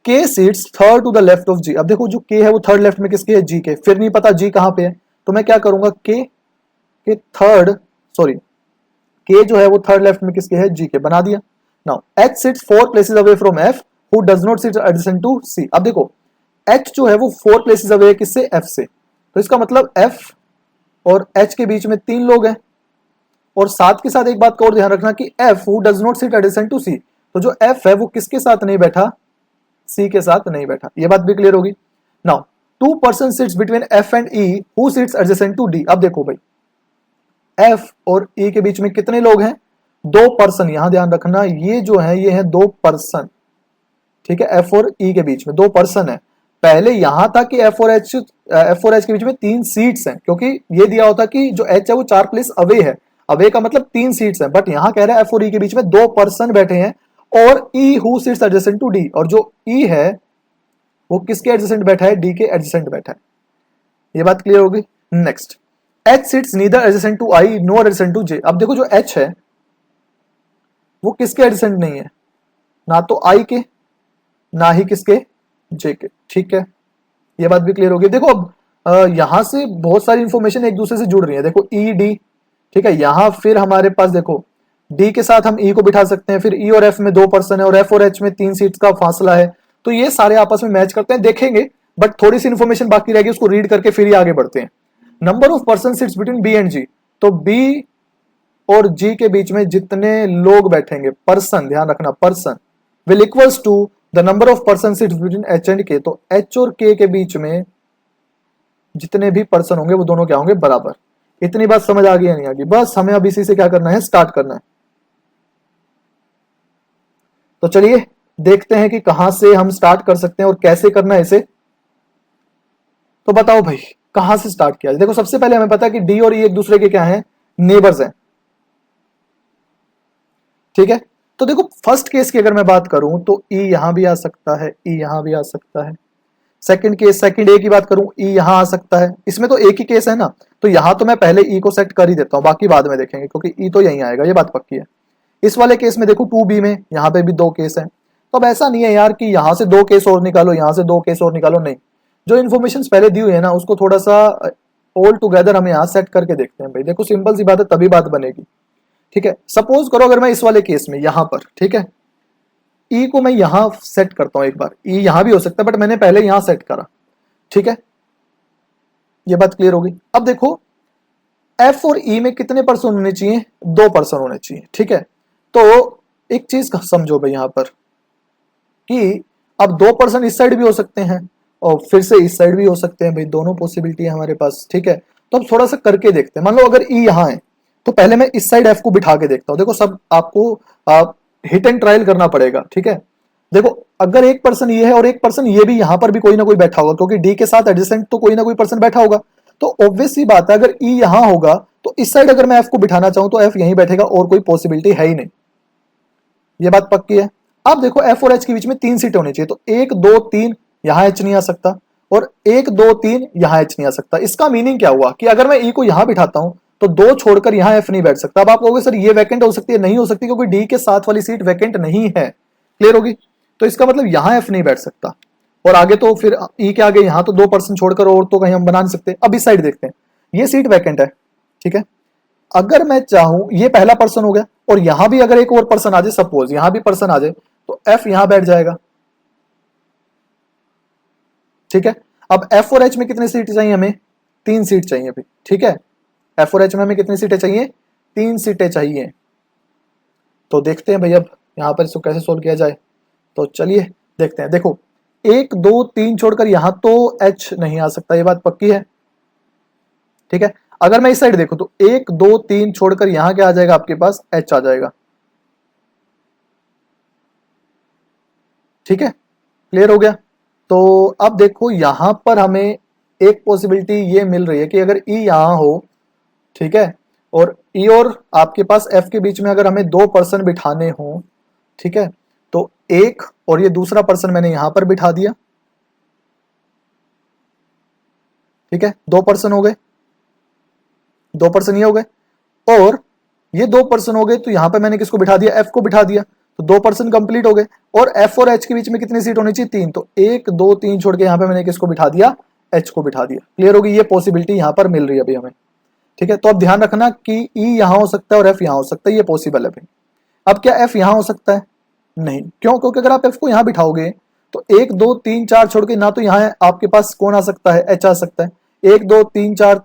K seats third to the left of G. अब देखो जो के है वो थर्ड लेफ्ट में किसके है? जी के। फिर नहीं पता जी कहां पे है, तो मैं क्या करूंगा, के थर्ड, सॉरी, के जो है वो थर्ड लेफ्ट में किसके है? जी के। बना दिया। Now H sits 4 places away from F who does not sit adjacent to C. अब देखो एच जो है वो 4 प्लेसेस अवे है किससे? एफ से। तो इसका मतलब एफ और एच के बीच में 3 लोग हैं। और साथ के साथ एक बात का और ध्यान रखना कि F who does not sit adjacent to C, तो जो एफ है वो किसके साथ नहीं बैठा? सी के साथ नहीं बैठा। ये बात भी क्लियर होगी। Now 2 person sits between F and E who sits adjacent to D. अब देखो भाई, एफ और ई के बीच में कितने लोग हैं? 2 पर्सन। यहां ध्यान रखना, ये जो है ये है 2 पर्सन। ठीक है, एफ और ई के बीच में 2 पर्सन है। पहले यहां था कि एफ और एच के बीच में 3 सीट्स हैं, क्योंकि ये दिया होता कि जो एच है वो 4 प्लेस अवे है। अवे का मतलब 3 सीट्स है, बट यहां कह रहा है एफ और ई के बीच में 2 पर्सन बैठे हैं, और E who sits adjacent to D, और जो ई है वो किसके एडजेसेंट बैठा है? डी के एडजेसेंट बैठा है। ये बात क्लियर होगी। Next, H sits neither adjacent to I no adjacent to J. अब देखो जो एच है वो किसके एडजेसेंट नहीं है? ना तो आई के, ना ही किसके? जे के। ठीक है, ये बात भी क्लियर होगी। देखो अब यहां से बहुत सारी इंफॉर्मेशन एक दूसरे से जुड़ रही है। देखो ई डी, ठीक है, यहां फिर हमारे पास देखो डी के साथ हम ई को बिठा सकते हैं, फिर ई और एफ में 2 पर्सन है, और एफ और एच में 3 सीट्स का फासला है। तो ये सारे आपस में मैच करते हैं, देखेंगे, बट थोड़ी सी इंफॉर्मेशन बाकी रहेगी, उसको रीड करके फिर ही आगे बढ़ते हैं। Number of person sits between B and G. तो बी और जी के बीच में जितने लोग बैठेंगे, पर्सन, ध्यान रखना, person will equals to the number of person sits between H and K. तो एच और के के बीच में जितने भी पर्सन होंगे वो दोनों क्या होंगे? बराबर। इतनी बात समझ आ गई या नहीं आ गई? बस हमें अब इसी से क्या करना है? स्टार्ट करना है। तो चलिए देखते हैं कि कहां से हम स्टार्ट कर सकते हैं और कैसे करना है इसे। तो बताओ भाई, कहां से स्टार्ट किया? देखो सबसे पहले हमें पता है कि डी और ई एक दूसरे के क्या हैं? नेबर्स हैं। ठीक है, तो देखो फर्स्ट केस की अगर मैं बात करूं तो ई यहां भी आ सकता है, ई यहां भी आ सकता है। सेकंड केस, सेकंड ए की बात करूं, ई यहां आ सकता है। इसमें तो एक ही केस है ना, तो यहां तो मैं पहले ई को सेट कर ही देता हूं, बाकी बाद में देखेंगे, क्योंकि ई तो यहीं आएगा, ये बात पक्की है। इस वाले केस में देखो 2B में यहां पे भी 2 केस है। तो अब ऐसा नहीं है यार कि यहां से 2 केस और निकालो, यहां से 2 केस और निकालो, नहीं। जो इन्फॉर्मेशन पहले दी हुई है ना उसको थोड़ा सा ऑल टुगेदर हम यहां सेट करके देखते हैं भाई। देखो सिंपल सी बात है, तभी बात बनेगी। ठीक है, सपोज करो अगर मैं इस वाले केस में यहां पर, ठीक है, ई को मैं यहां सेट करता हूं एक बार। ई यहां भी हो सकता है, बट मैंने पहले यहां सेट करा। ठीक है, ये बात क्लियर होगी। अब देखो एफ और ई में कितने पर्सन होने चाहिए? 2 पर्सन होने चाहिए। ठीक है, तो एक चीज समझो भाई यहां पर कि अब 2 पर्सन इस साइड भी हो सकते हैं और फिर से इस साइड भी हो सकते हैं भाई, दोनों पॉसिबिलिटी है हमारे पास। ठीक है, तो अब थोड़ा सा करके देखते हैं। मान लो अगर ई यहां है तो पहले मैं इस साइड एफ को बिठा के देखता हूं। देखो सब आपको हिट एंड ट्रायल करना पड़ेगा। ठीक है, देखो अगर एक पर्सन ये है और एक पर्सन ये भी, यहां पर भी कोई ना कोई बैठा होगा, क्योंकि डी के साथ एडजेसेंट तो कोई ना कोई पर्सन बैठा होगा। तो ऑब्वियस सी बात है, अगर ई यहां होगा तो इस साइड अगर मैं एफ को बिठाना चाहूं तो एफ यहीं बैठेगा, और कोई पॉसिबिलिटी है ही नहीं। ये बात पक्की है। अब देखो एफ और एच के बीच में 3 सीटें होनी चाहिए, तो 1 2 3 यहां एच नहीं आ सकता, और 1 2 3 यहां एच नहीं आ सकता। इसका मीनिंग क्या हुआ कि अगर मैं ई को यहां बिठाता हूं तो 2 छोड़कर यहां एफ नहीं बैठ सकता। अब आप कहोगे सर ये वैकेंट हो सकती है, नहीं हो सकती, क्योंकि डी के साथ वाली सीट वैकेंट नहीं है। क्लियर होगी? तो इसका मतलब यहां एफ नहीं बैठ सकता, और आगे तो फिर ई के आगे यहां तो 2 पर्सन छोड़कर और तो कहीं हम बना नहीं सकते। अब इस साइड देखते हैं, ये सीट वैकेंट है। ठीक है, अगर मैं चाहूं, ये पहला पर्सन हो गया, और यहां भी अगर एक और पर्सन आ जाए, सपोज यहां भी पर्सन आ जाए, तो एफ यहां बैठ जाएगा। ठीक है। अब एफ और एच में कितनी सीट चाहिए हमें? 3 सीट चाहिए भाई, ठीक है। एफ और एच में हमें कितनी सीटें चाहिए? 3 सीटें चाहिए। तो देखते हैं भाई अब यहाँ पर इसको कैसे सोल्व किया जाए। तो चलिए देखते हैं। देखो 1 2 3 छोड़कर यहां तो एच नहीं आ सकता, ये बात पक्की है, ठीक है। अगर मैं इस साइड देखूं तो 1 2 3 छोड़कर यहां क्या आ जाएगा आपके पास? एच आ जाएगा, ठीक है। क्लियर हो गया। तो अब देखो यहां पर हमें एक पॉसिबिलिटी ये मिल रही है कि अगर ई यहां हो, ठीक है, और ई और आपके पास एफ के बीच में अगर हमें 2 पर्सन बिठाने हो, ठीक है, तो एक और ये दूसरा पर्सन मैंने यहां पर बिठा दिया, ठीक है। 2 पर्सन हो गए, 2 पर्सन ये हो गए, और ये 2 पर्सन हो गए तो यहां पर मैंने किसको बिठा दिया? एफ को बिठा दिया, तो 2 पर्सन कंप्लीट हो गए। और एफ और एच के बीच में कितनी सीट होनी चाहिए? 3, तो 1 2 3 छोड़ के यहां पे मैंने किसको बिठा दिया? एच को बिठा दिया। क्लियर होगी? ये पॉसिबिलिटी यहां पर मिल रही है अभी हमें, ठीक है। तो अब ध्यान रखना कि ई यहां हो सकता है और एफ यहां हो सकता है, ये पॉसिबल है भाई। अब क्या एफ यहां हो सकता है? नहीं। क्यों? क्योंकि अगर आप एफ को यहां बिठाओगे तो 1 2 3 4 छोड़ के ना तो यहां आपके पास कौन आ सकता है? एच आ सकता है। 1 2 3 4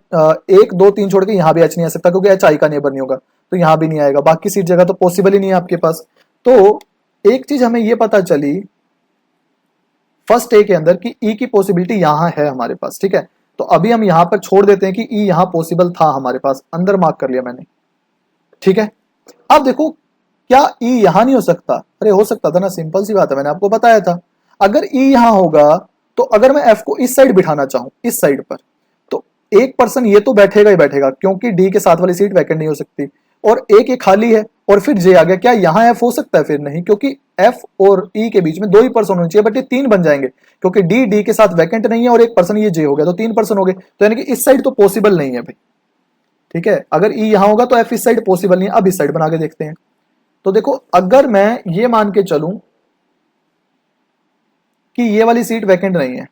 1 2 3 छोड़ के यहां भी एच नहीं आ सकता, क्योंकि एच आई का नेबर नहीं होगा, तो यहां भी नहीं आएगा। बाकी सीट जगह तो पॉसिबल ही नहीं है आपके पास। तो एक चीज हमें यह पता चली फर्स्ट ए के अंदर कि ई की पॉसिबिलिटी यहां है हमारे पास, ठीक है। तो अभी हम यहां पर छोड़ देते हैं कि ई यहां पॉसिबल था हमारे पास, अंदर मार्क कर लिया मैंने, ठीक है। अब देखो क्या ई यहां नहीं हो सकता? अरे हो सकता था ना, सिंपल सी बात है, मैंने आपको बताया था। अगर ई यहां होगा तो अगर मैं एफ को इस साइड बिठाना चाहूं, इस साइड पर, तो एक पर्सन ये तो बैठेगा ही बैठेगा, क्योंकि डी के साथ वाली सीट वैकेंट नहीं हो सकती, और एक ये खाली है, और फिर जे आ गया। क्या यहां एफ हो सकता है? फिर नहीं, क्योंकि एफ और ई के बीच में 2 ही पर्सन होने चाहिए, बट ये 3 बन जाएंगे, क्योंकि डी के साथ वैकेंट नहीं है और एक पर्सन ये जे हो गया, तो 3 पर्सन हो गए। तो यानी कि इस साइड तो पॉसिबल नहीं है भाई, ठीक है। अगर ई यहां होगा तो एफ इस साइड पॉसिबल नहीं है। अब इस साइड बना के देखते हैं। तो देखो अगर मैं ये मान के चलूं कि ये वाली सीट वैकेंट नहीं है,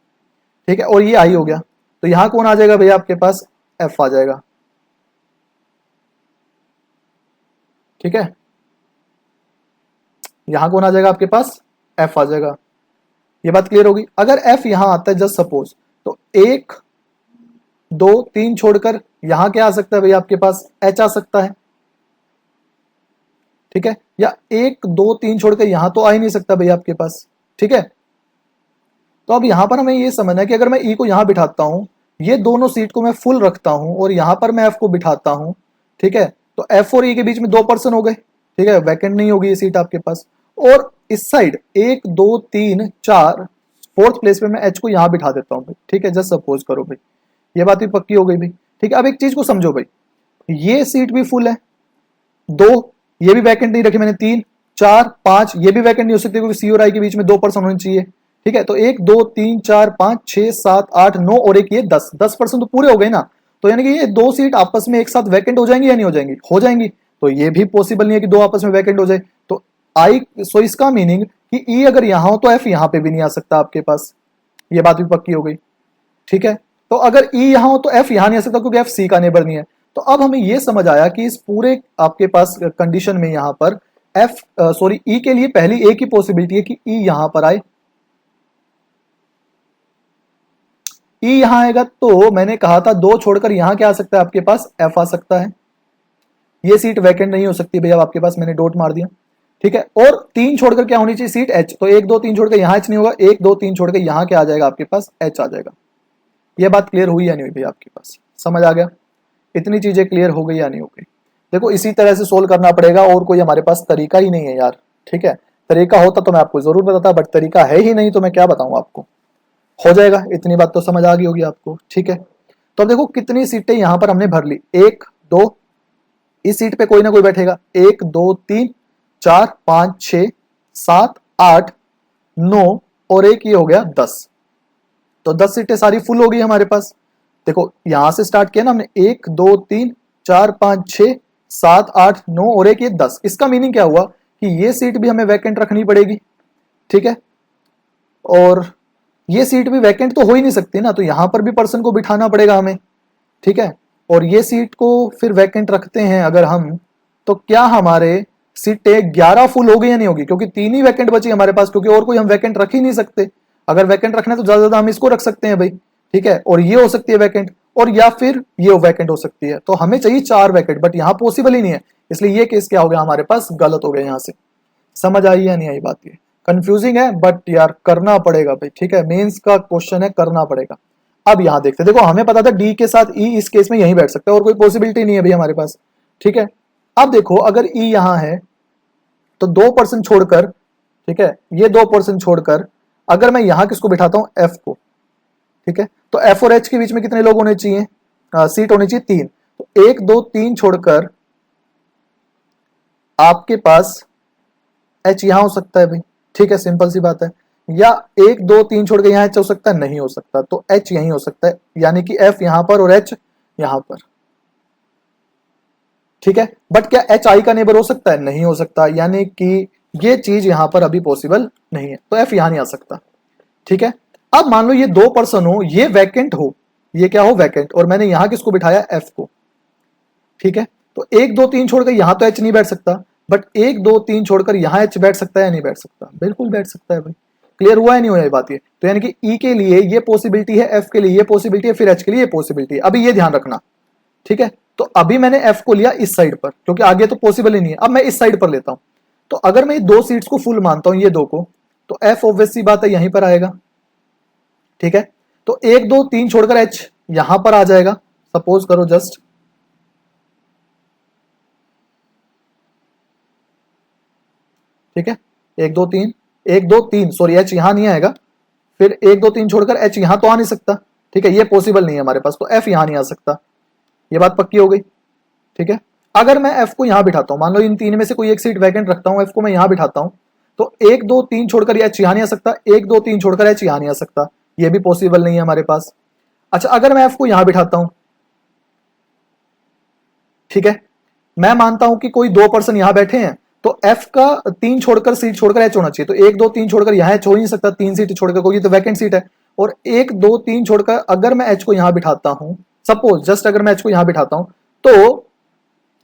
ठीक है, और ये आई हो गया, तो यहां कौन आ जाएगा भैया आपके पास? एफ आ जाएगा, ठीक है। यहां कौन आ जाएगा आपके पास? एफ आ जाएगा। ये बात क्लियर होगी। अगर एफ यहां आता है जस्ट सपोज, तो 1 2 3 छोड़कर यहां क्या आ सकता है भैया आपके पास? एच आ सकता है, ठीक है। या 1 2 3 छोड़कर यहां तो आ ही नहीं सकता भैया आपके पास, ठीक है। तो अब यहां पर हमें ये समझना है कि अगर मैं ई को यहां बिठाता हूं, ये दोनों सीट को मैं फुल रखता हूं और यहां पर मैं एफ को बिठाता हूं, ठीक है, तो एफ और ई के बीच में 2 पर्सन हो गए, ठीक है, वैकेंट नहीं होगी ये सीट आपके पास। और इस साइड 1 2 3 4 फोर्थ प्लेस पे मैं एच को यहां बिठा देता हूं भाई, ठीक है, जस्ट सपोज करो भाई। ये बात भी पक्की हो गई भाई, ठीक है। अब एक चीज को समझो भाई, ये सीट भी फुल है, 2 ये भी वैकेंट नहीं रखी मैंने, 3 4 5 ये भी वैकेंट नहीं हो सकती, क्योंकि सी और आई के बीच में 2 पर्सन होने चाहिए, ठीक है। तो 1 2 3 4 5 6 7 8 9 और एक ये 10 पर्सन तो पूरे हो गए ना। तो यानी कि ये 2 सीट आपस में एक साथ वैकेंट हो जाएंगी या नहीं हो जाएंगी? हो जाएंगी। तो ये भी पॉसिबल नहीं है कि 2 आपस में वैकेंट हो जाए। तो आई सो इसका मीनिंग कि ई अगर यहां हो तो एफ यहां पे भी नहीं आ सकता आपके पास। ये बात भी पक्की हो गई, ठीक है। तो अगर ई यहां हो तो एफ यहां नहीं आ सकता, क्योंकि एफ सी का नेबर नहीं है। तो अब हमें यह समझ आया कि इस पूरे आपके पास कंडीशन में यहां पर एफ सॉरी ई के लिए पहली एक ही पॉसिबिलिटी है कि ई यहां पर आए। ई यहां आएगा तो मैंने कहा था 2 छोड़कर यहां क्या आ सकता है आपके पास? एफ आ सकता है। ये सीट वैकेंट नहीं हो सकती भैया आपके पास, मैंने डॉट मार दिया, ठीक है। और 3 छोड़कर क्या होनी चाहिए? Seat H. तो 1 2 3 छोड़कर यहां एच नहीं होगा, 1 2 3 छोड़कर यहां क्या आ जाएगा आपके पास? एच आ जाएगा। ये बात क्लियर हुई या नहीं हुई भैया आपके पास? समझ आ गया? इतनी चीजें क्लियर हो गई या नहीं हो गई? देखो इसी तरह से सोल्व करना पड़ेगा, और कोई हमारे पास तरीका ही नहीं है यार, ठीक है। तरीका होता तो मैं आपको जरूर बताता, बट तरीका है ही नहीं, तो मैं क्या बताऊं आपको। हो जाएगा, इतनी बात तो समझ आ गई होगी आपको, ठीक है। तो अब देखो कितनी सीटें यहां पर हमने भर ली, 1 2, इस सीट पे कोई ना कोई बैठेगा, 1 2 3 4 5 6 7 8 9 और एक ये हो गया 10। तो 10 सीटें सारी फुल हो गई हमारे पास। देखो यहां से स्टार्ट किया ना हमने, 1 2 3 4 5 6 7 8 9 और एक ये 10। इसका मीनिंग क्या हुआ कि ये सीट भी हमें वैकेंट रखनी पड़ेगी, ठीक है। और ये सीट भी वैकेंट तो हो ही नहीं सकती ना, तो यहां पर भी पर्सन को बिठाना पड़ेगा हमें, ठीक है। और ये सीट को फिर वैकेंट रखते हैं अगर हम, तो क्या हमारे सीटें 11 फुल हो गई या नहीं होगी? क्योंकि 3 ही वैकेंट बची हमारे पास, क्योंकि और कोई हम वैकेंट रख ही नहीं सकते। अगर वैकेंट रखना है तो ज्यादा ज्यादा हम इसको रख सकते हैं भाई, ठीक है, और ये हो सकती है वैकेंट, और या फिर ये वैकेंट हो सकती है। तो हमें चाहिए 4 वैकेंट, बट यहाँ पॉसिबल ही नहीं है, इसलिए ये केस क्या हो गया हमारे पास, गलत हो गया यहाँ से। समझ आई या नहीं आई बात? ये कंफ्यूजिंग है बट यार करना पड़ेगा भाई, ठीक है, मेंस का क्वेश्चन है, करना पड़ेगा। अब यहाँ देखते हैं, देखो हमें पता था डी के साथ ई इस केस में यहीं बैठ सकता है और कोई पॉसिबिलिटी नहीं है भाई हमारे पास, ठीक है। अब देखो अगर ई यहाँ है तो 2% छोड़कर, ठीक है, ये 2% छोड़कर अगर मैं यहां किसको बिठाता हूं, एफ को, ठीक है, तो एफ और एच के बीच में कितने लोग होने चाहिए, सीट होनी चाहिए 3। तो 1 2 3 छोड़कर आपके पास एच यहां हो सकता है भाई, ठीक है, सिंपल सी बात है। या 1 2 3 छोड़ के यहां एच हो सकता है, नहीं हो सकता, तो एच यहीं हो सकता है, यानी कि एफ यहां पर और एच यहां पर, ठीक है। बट क्या एच आई का नेबर हो सकता है, नहीं हो सकता, यानी कि ये चीज यहां पर अभी पॉसिबल नहीं है, तो एफ यहां नहीं आ सकता, ठीक है। अब मान लो ये 2% हो, ये वैकेंट हो, ये क्या हो, वैकेंट, और मैंने यहां किसको बिठाया, एफ को, ठीक है। तो 1 2 3 छोड़कर यहां तो एच नहीं बैठ सकता, बट 1 2 3 छोड़कर यहां एच बैठ सकता है या नहीं बैठ सकता, बिल्कुल बैठ सकता है भाई। क्लियर हुआ है नहीं हुआ ये बात? ये तो यानी कि ई के लिए ये पॉसिबिलिटी है, एफ के लिए ये पॉसिबिलिटी है, फिर एच के लिए ये पॉसिबिलिटी है। अभी ये ध्यान रखना, ठीक है। तो अभी मैंने एफ को लिया इस साइड पर, क्योंकि आगे तो पॉसिबल ही नहीं है, अब मैं इस साइड पर लेता हूं। तो अगर मैं 2 सीट्स को फुल मानता हूं, ये 2 को, तो एफ ऑब्वियस सी बात है यहीं पर आएगा, ठीक है। तो 1 2 3 छोड़कर एच यहां पर आ जाएगा, सपोज करो जस्ट, ठीक है, 1 2 3 1 2 3 सॉरी एच यहां नहीं आएगा, फिर 1 2 3 छोड़कर एच यहां तो आ नहीं सकता, ठीक है, ये पॉसिबल नहीं है हमारे पास, तो एफ यहां नहीं आ सकता, ये बात पक्की हो गई, ठीक है। अगर मैं एफ को यहां बिठाता हूं, मान लो इन 3 में से कोई एक सीट वैकेंट रखता हूं, एफ को मैं यहां बिठाता हूं, तो 1 2 3 छोड़कर एच यहां नहीं आ सकता, 1 2 3 छोड़कर एच यहां नहीं आ सकता, ये भी पॉसिबल नहीं है हमारे पास। अच्छा अगर मैं एफ को यहां बिठाता हूं, ठीक है, मैं मानता हूं कि कोई 2% यहां बैठे हैं, तो एफ का 3 छोड़कर सीट छोड़कर एच होना चाहिए, तो 1 2 3 छोड़कर यहां एच हो ही नहीं सकता, 3 सीट छोड़कर, कोई तो वैकेंट सीट है। और 1 2 3 छोड़कर अगर मैं एच को यहां बिठाता हूं, सपोज जस्ट अगर मैं एच को यहां बिठाता हूं, तो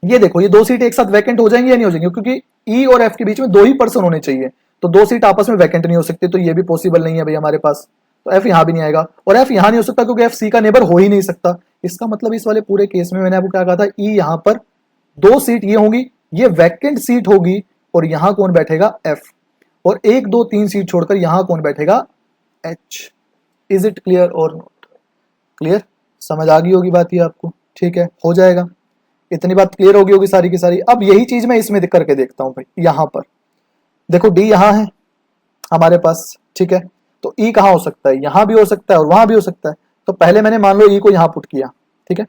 ये देखो ये 2 सीट एक साथ वैकेंट हो जाएंगी या नहीं हो जाएंगी, क्योंकि ई और एफ के बीच में 2 ही पर्सन होने चाहिए, तो 2 सीट आपस में वैकेंट नहीं हो सकती, तो ये भी पॉसिबल नहीं है भाई हमारे पास, तो एफ यहां भी नहीं आएगा, और एफ यहां नहीं हो सकता क्योंकि एफ सी का नेबर हो ही नहीं सकता। इसका मतलब इस वाले पूरे केस में मैंने आपको क्या कहा था, ई यहां पर 2 सीट ये होंगी, ये वैकेंट सीट होगी, और यहां कौन बैठेगा, एफ, और 1 2 3 सीट छोड़कर यहां कौन बैठेगा, एच। इज इट क्लियर और नॉट क्लियर? समझ आ गई होगी बात ये आपको, ठीक है, हो जाएगा, इतनी बात क्लियर होगी होगी सारी की सारी। अब यही चीज मैं इसमें करके देखता हूं भाई, यहां पर देखो डी यहां है हमारे पास, ठीक है, तो ई कहां हो सकता है, यहां भी हो सकता है और वहां भी हो सकता है, तो पहले मैंने मान लो ई को यहां पुट किया, ठीक है।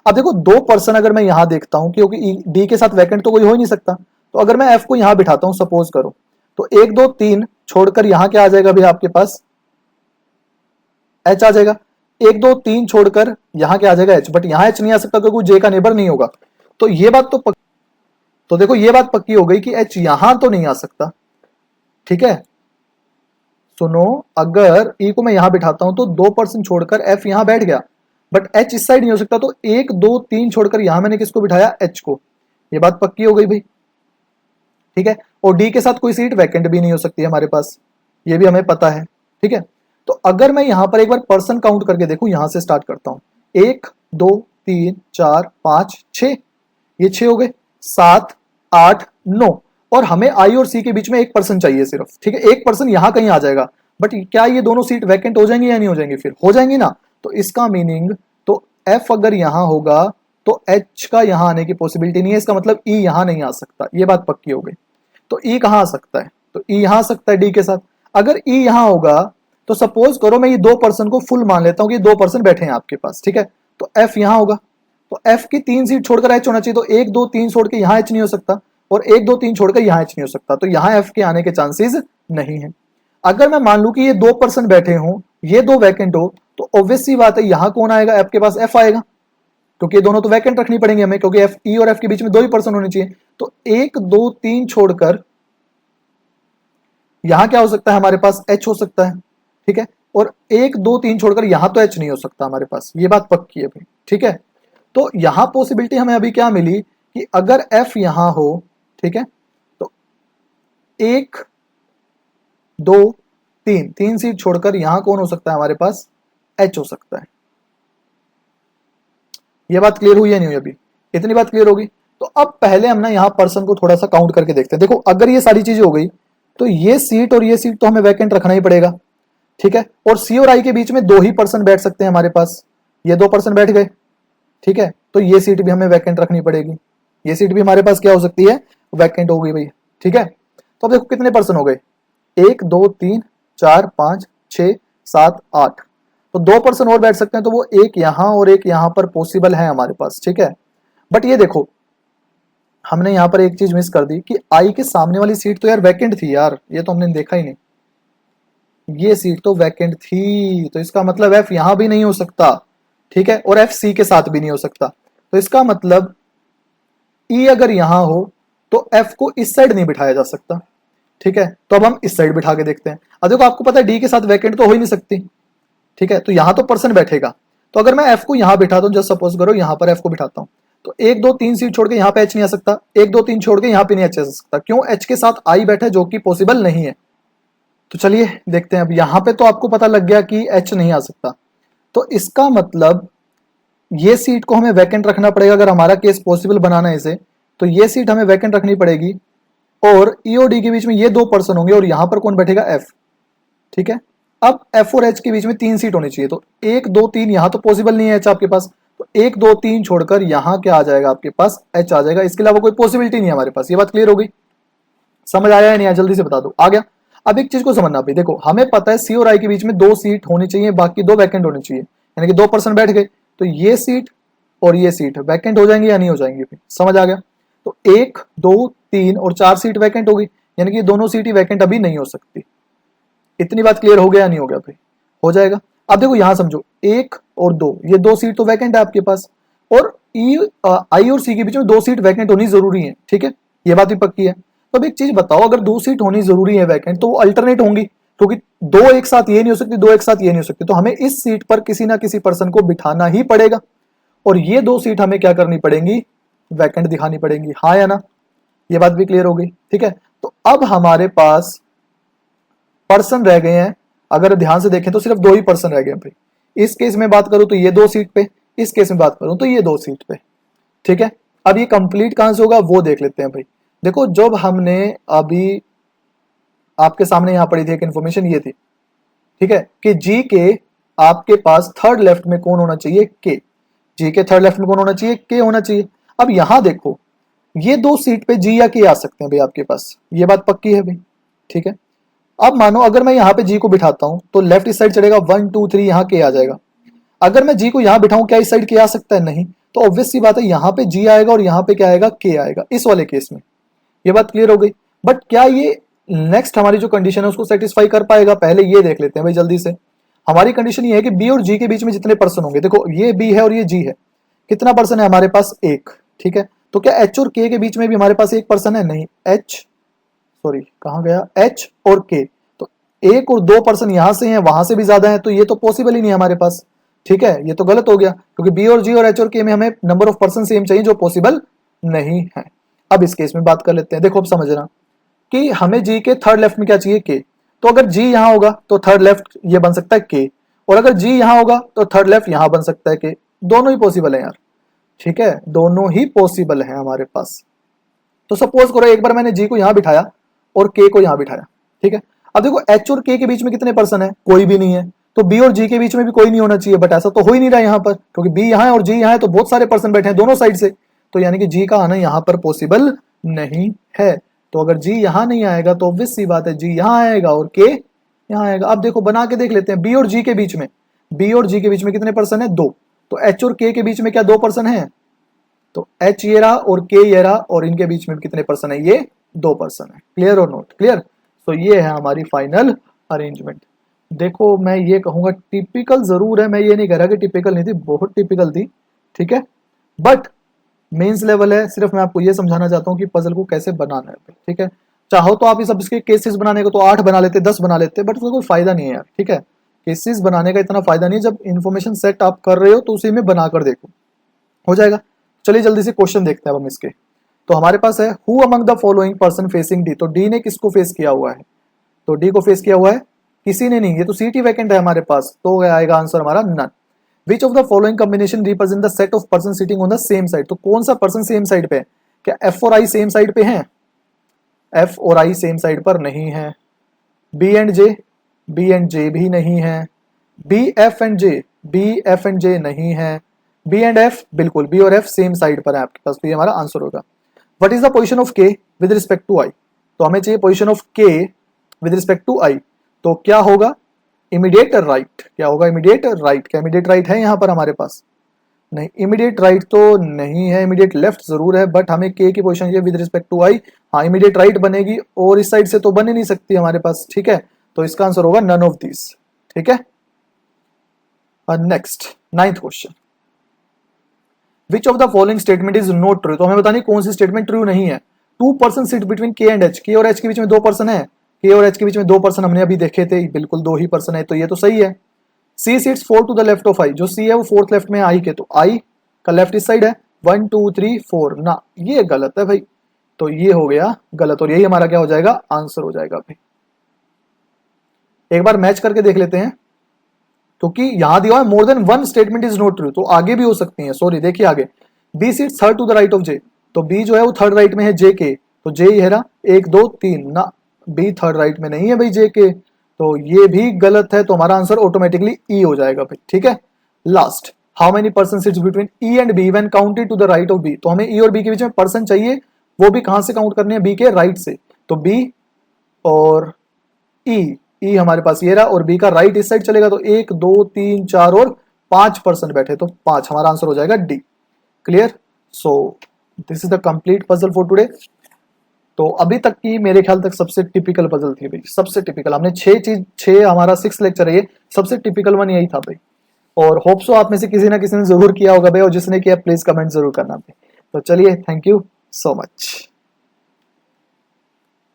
अब देखो 2% अगर मैं यहां देखता हूं, क्योंकि डी के साथ वैकेंट तो कोई हो ही नहीं सकता, तो अगर मैं एफ को यहां बिठाता हूं, सपोज करो, तो 1 2 3 छोड़कर यहां क्या आ जाएगा भाई आपके पास, एच आ जाएगा, 1 2 3 छोड़कर यहां क्या आ जाएगा, एच, बट यहां एच नहीं आ सकता क्योंकि जे का नेबर नहीं होगा, तो ये बात तो देखो ये बात पक्की हो गई कि एच यहां तो नहीं आ सकता, ठीक है। सुनो, अगर ई को मैं यहां बिठाता हूं तो 2% छोड़कर एफ यहां बैठ गया, बट एच इस साइड नहीं हो सकता, तो 1 2 3 छोड़कर यहां मैंने किसको बिठाया, एच को, ये बात पक्की हो गई भाई, ठीक है। और डी के साथ कोई सीट वैकेंट भी नहीं हो सकती हमारे पास, ये भी हमें पता है, ठीक है। तो अगर मैं यहां पर एक बार पर्सन काउंट करके देखूं, यहां से स्टार्ट करता हूं, 1 2 3 4 5 6, ये 6 हो गए, 7 8 9, और हमें आई और सी के बीच में 1% चाहिए सिर्फ, ठीक है, 1% यहां कहीं आ जाएगा, बट क्या ये दोनों सीट वैकेंट हो जाएंगी या नहीं हो जाएंगी, फिर हो जाएंगी ना, तो इसका मीनिंग, तो एफ अगर यहां होगा तो एच का यहां आने की पॉसिबिलिटी नहीं है, इसका मतलब ई यहां नहीं आ सकता, ये बात पक्की हो गई। तो ई कहां आ सकता है, तो ई यहां आ सकता है डी के साथ। अगर ई यहां होगा तो सपोज करो मैं ये 2% को फुल मान लेता हूं कि 2% बैठे हैं आपके पास, ठीक है, तो एफ यहां होगा, तो एफ की 3 सीट छोड़कर एच होना चाहिए, तो 1 2 3 छोड़ के यहां एच नहीं हो सकता, और 1 2 3 छोड़कर यहां एच नहीं हो सकता, तो यहां एफ के आने के चांसेस नहीं है। अगर मैं मान लू कि ये 2% बैठे हों, ये 2 वैकेंट हो, तो ऑब्वियस सी बात है यहां कौन आएगा, एफ के पास एफ आएगा, क्योंकि ये दोनों तो वैकेंट रखनी पड़ेंगे हमें, क्योंकि एफ ई और एफ के बीच में 2 ही पर्सन होने चाहिए, तो 1 2 3 छोड़कर यहां क्या हो सकता है हमारे पास, एच हो सकता है, ठीक है, और 1 2 3 छोड़कर यहां तो एच नहीं हो सकता हमारे पास, ये बात पक्की है भाई, ठीक है। तो यहां पॉसिबिलिटी हमें अभी क्या मिली कि अगर एफ यहां हो, ठीक है, तो 1 2 तीन सीट छोड़कर यहां कौन हो सकता है हमारे पास? एच हो सकता है। ये बात क्लियर हुई या नहीं हुई? अभी इतनी बात क्लियर होगी। तो अब पहले हम ना यहाँ पर्सन को थोड़ा सा काउंट करके देखते हैं। देखो अगर ये सारी चीजें हो गई तो ये सीट और ये सीट तो हमें वैकेंट रखना ही पड़ेगा, ठीक है। और सी और आई के बीच में 2 ही पर्सन बैठ सकते हैं हमारे पास, ये 2 पर्सन बैठ गए, ठीक है। तो ये सीट भी हमें वैकेंट रखनी पड़ेगी, ये सीट भी हमारे पास क्या हो सकती है? वैकेंट हो गई भाई, ठीक है। तो अब देखो कितने पर्सन हो गए? 1 2 3 4 5 6 7 8। तो 2 पर्सन और बैठ सकते हैं, तो वो एक यहां और एक यहां पर पॉसिबल है हमारे पास, ठीक है। बट ये देखो हमने यहां पर एक चीज मिस कर दी कि आई के सामने वाली सीट तो यार वैकेंट थी यार, ये तो हमने देखा ही नहीं, ये सीट तो वैकेंट थी। तो इसका मतलब एफ यहां भी नहीं हो सकता, ठीक है, और एफ सी के साथ भी नहीं हो सकता। तो इसका मतलब ई अगर यहां हो तो एफ को इस साइड नहीं बिठाया जा सकता, ठीक है। तो अब हम इस साइड बिठा के देखते हैं। अब देखो आपको पता है डी के साथ वैकेंट तो हो ही नहीं सकती, ठीक है। तो यहां तो पर्सन बैठेगा। तो अगर मैं एफ को यहां बिठाता हूं, जस्ट सपोज करो यहां पर एफ को बिठाता हूं, तो 1 2 3 सीट छोड़ के यहां पे एच नहीं आ सकता, 1 2 3 छोड़ के यहां पे नहीं एच आ सकता। क्यों? एच के साथ आई बैठा है, जो कि पॉसिबल नहीं है। तो चलिए देखते हैं। अब यहां पे तो आपको पता लग गया कि एच नहीं आ सकता, तो इसका मतलब ये सीट को हमें वैकेंट रखना पड़ेगा। अगर हमारा केस पॉसिबल बनाना है इसे, तो ये सीट हमें वैकेंट रखनी पड़ेगी। और ई और डी के बीच में ये 2 पर्सन होंगे और यहां पर कौन बैठेगा? एफ, ठीक है। अब एफ और एच के बीच में 3 सीट होनी चाहिए। तो 1 2 3 यहां तो पॉसिबल नहीं है एच आपके पास, तो 1 2 3 छोड़कर यहां क्या आ जाएगा आपके पास? एच आ जाएगा। इसके अलावा कोई पॉसिबिलिटी नहीं है हमारे पास। ये बात क्लियर हो गई? समझ आया या नहीं आया? जल्दी से बता दो। आ गया? अब एक चीज को समझना भी, देखो हमें पता है सी और आई के बीच में 2 सीट होनी चाहिए, बाकी 2 वैकेंट होनी चाहिए, यानी कि 2 पर्सन बैठ गए, तो ये सीट और ये सीट वैकेंट हो जाएंगे या नहीं हो जाएंगे? समझ आ गया? तो 1 2 3 और 4 सीट वैकेंट होगी, यानी कि दोनों सीट ही वैकेंट अभी नहीं हो सकती। इतनी बात क्लियर हो गया या नहीं हो गया भाई? हो जाएगा। अब देखो यहां समझो, 1 और 2, ये 2 सीट तो वैकेंट है आपके पास, और ई आई और सी के बीच में 2 सीट वैकेंट होनी जरूरी है, ठीक है। ये बात भी पक्की है। तो अब एक चीज बताओ, अगर 2 सीट होनी जरूरी है वैकेंट, तो वो अल्टरनेट होंगी, क्योंकि 2 एक साथ ये नहीं हो सकती, 2 एक साथ ये नहीं हो सकती। तो हमें इस सीट पर किसी ना किसी पर्सन को बिठाना ही पड़ेगा, और ये 2 सीट हमें क्या करनी पड़ेंगी? वैकेंट दिखानी पड़ेंगी। हाँ या ना? ये बात भी क्लियर हो गई, ठीक है। तो अब हमारे पास पर्सन रह गए हैं, अगर ध्यान से देखें तो सिर्फ 2 ही पर्सन रह गए भाई। इस केस में बात करूं तो ये 2 सीट पे, इस केस में बात करूं तो ये 2 सीट पे, ठीक है। अब ये कंप्लीट कहां से होगा वो देख लेते हैं भाई। देखो जब हमने अभी आपके सामने यहां पड़ी थी एक इंफॉर्मेशन, ये थी, ठीक है, कि जी के आपके पास थर्ड लेफ्ट में कौन होना चाहिए? के। जी के थर्ड लेफ्ट में कौन होना चाहिए? के होना चाहिए। अब यहां देखो ये 2 सीट पे जी या के आ सकते हैं भाई आपके पास, ये बात पक्की है भाई, ठीक है। अब मानो अगर मैं यहाँ पे जी को बिठाता हूं तो लेफ्ट इस साइड चढ़ेगा, 1 2 3 यहाँ के आ जाएगा। अगर मैं जी को यहां बिठाऊं, क्या इस साइड के आ सकता है? नहीं। तो ऑब्वियस सी बात है, यहाँ पे जी आएगा और यहाँ पे क्या आएगा? के आएगा, इस वाले केस में। ये बात क्लियर हो गई। बट क्या ये नेक्स्ट हमारी जो कंडीशन है उसको सेटिस्फाई कर पाएगा? पहले ये देख लेते हैं भाई जल्दी से। हमारी कंडीशन ये है कि बी और जी के बीच में जितने पर्सन होंगे, देखो ये बी है और ये जी है, कितना पर्सन है हमारे पास? 1, ठीक है। तो क्या एच और के बीच में भी हमारे पास 1 पर्सन है? नहीं। एच, सॉरी कहां गया? एच और के, तो 1 और 2 पर्सन यहां से हैं, वहां से भी ज्यादा है, तो ये तो पॉसिबल ही नहीं है हमारे पास, ठीक है। ये तो गलत हो गया, क्योंकि बी और जी और एच और के में हमें नंबर ऑफ पर्सन सेम चाहिए, जो पॉसिबल नहीं है। अब इस केस में बात कर लेते हैं। देखो अब समझना कि हमें जी के थर्ड लेफ्ट में क्या चाहिए? के। तो अगर जी यहां होगा तो थर्ड लेफ्ट ये बन सकता है के, और अगर जी यहां होगा तो थर्ड लेफ्ट यहां बन सकता है के। दोनों ही पॉसिबल है यार, ठीक है, दोनों ही पॉसिबल है हमारे पास। तो सपोज करो एक बार मैंने जी को यहां बिठाया और के को यहां बिठाया, ठीक है। अब देखो एच और के बीच में कितने पर्सन है? कोई भी नहीं है। तो बी और जी के बीच में भी कोई नहीं होना चाहिए, बट ऐसा तो हो ही नहीं रहा यहां पर, क्योंकि बी यहां है और जी यहां है, तो बहुत सारे पर्सन बैठे हैं दोनों साइड से, तो यानी कि जी का आना यहां पर पॉसिबल नहीं है। तो अगर जी यहां नहीं आएगा तो ऑब्वियस सी बात है जी यहां आएगा और के यहां आएगा। अब देखो बना के देख लेते हैं, बी और जी के बीच में, बी और जी के बीच में कितने पर्सन है? 2। तो एच और के बीच में क्या 2 पर्सन है? तो एच ये रहा और के ये रहा, और इनके बीच में कितने पर्सन है? ये 2 पर्सन है। क्लियर और नोट क्लियर? तो ये है हमारी फाइनल अरेंजमेंट। देखो मैं ये कहूंगा टिपिकल जरूर है, मैं ये नहीं कह रहा कि टिपिकल नहीं थी, बहुत टिपिकल थी, ठीक है। बट मेंस लेवल है, सिर्फ मैं आपको ये समझाना चाहता हूँ कि पजल को कैसे बनाना है, ठीक है। चाहो तो आप इस सब इसके केसेस बनाने को तो 8 बना लेते, 10 बना लेते, बट उसका कोई फायदा नहीं है यार, ठीक है। केसेस बनाने का इतना फायदा नहीं है, जब इन्फॉर्मेशन सेट आप कर रहे हो तो उसी में बनाकर देखो, हो जाएगा। चलिए जल्दी से क्वेश्चन देखते हैं अब हम इसके। तो हमारे पास है who among the following person facing D. तो डी ने किसको फेस किया हुआ है? तो डी को फेस किया हुआ है किसी ने नहीं, ये तो सीट ही वैकेंट है हमारे पास, तो आएगा आंसर हमारा none. Which of the following combination represent the set of person sitting on the same side, तो कौन सा पर्सन सेम साइड पे है? क्या एफ और आई सेम साइड पे हैं? एफ और आई सेम साइड पर नहीं है। बी एंड जे भी नहीं है। बी एफ एंड जे नहीं है। बी एंड एफ, बिल्कुल बी और एफ सेम साइड पर है आपके पास, तो ये हमारा आंसर होगा। What is the position of के विद रिस्पेक्ट टू आई, तो हमें चाहिए पोजीशन ऑफ के विद रिस्पेक्ट टू आई, तो क्या होगा? Immediate right. क्या होगा? Immediate right. क्या इमीडिएट राइट है यहाँ पर हमारे पास? नहीं, इमीडिएट राइट तो नहीं है, इमीडिएट लेफ्ट जरूर है, बट हमें के की पोजीशन ये विद रिस्पेक्ट टू आई, हाँ इमीडिएट राइट बनेगी, और इस साइड से तो बन ही नहीं सकती हमारे पास, ठीक है, तो इसका आंसर होगा नन ऑफ दिस, ठीक है। Next 9th question, which of the following statement is not true, तो हमें बतानी कौन सी स्टेटमेंट ट्रू नहीं है। 2 पर्सन सिट बिटवीन के एंड एच, के और एच के बीच में 2 पर्सन है, के और एच के बीच में 2 पर्सन हमने अभी देखे थे, बिल्कुल 2 ही पर्सन है, तो ये तो सही है। C seats 4 to the left of I, जो सी है वो 4th लेफ्ट में आई के, तो आई का लेफ्ट इस साइड है, 1 2 3 4 ना, ये गलत है भाई, तो ये हो गया गलत, और यही हमारा क्या हो जाएगा? आंसर हो जाएगा भाई। एक बार मैच करके देख लेते हैं, क्योंकि यहां दिया है more than 1 statement is not true, तो आगे भी हो सकती है। सॉरी, देखिए आगे, B seats 3rd to the right of J, तो बी जो है वो 3rd राइट में है जे के, तो जे ही है ना, 1 2 3 ना, बी 3rd राइट में नहीं है भाई जे के, तो ये भी गलत है, तो हमारा आंसर ऑटोमेटिकली ई हो जाएगा भाई, ठीक है। Last, how many person sits between E and B when counted to the right of B, तो हमें ई और बी के बीच में पर्सन चाहिए, वो भी कहां से काउंट करने हैं? बी के राइट से, तो बी और ई हमारे पास ये रहा, और बी का राइट इस साइड चलेगा, तो 1 2 3 4 और 5 पर्सन बैठे, तो 5 हमारा आंसर हो जाएगा D. Clear? So this is the complete puzzle for today. तो अभी तक की मेरे ख्याल तक सबसे टिपिकल पजल थी भाई, सबसे टिपिकल, हमने 6 हमारा 6 लेक्चर है ये, सबसे टिपिकल वन यही था भाई, और होप सो आप में से किसी ना किसी ने जरूर किया होगा भाई, और जिसने किया प्लीज कमेंट जरूर करना भाई। तो चलिए, थैंक यू सो मच।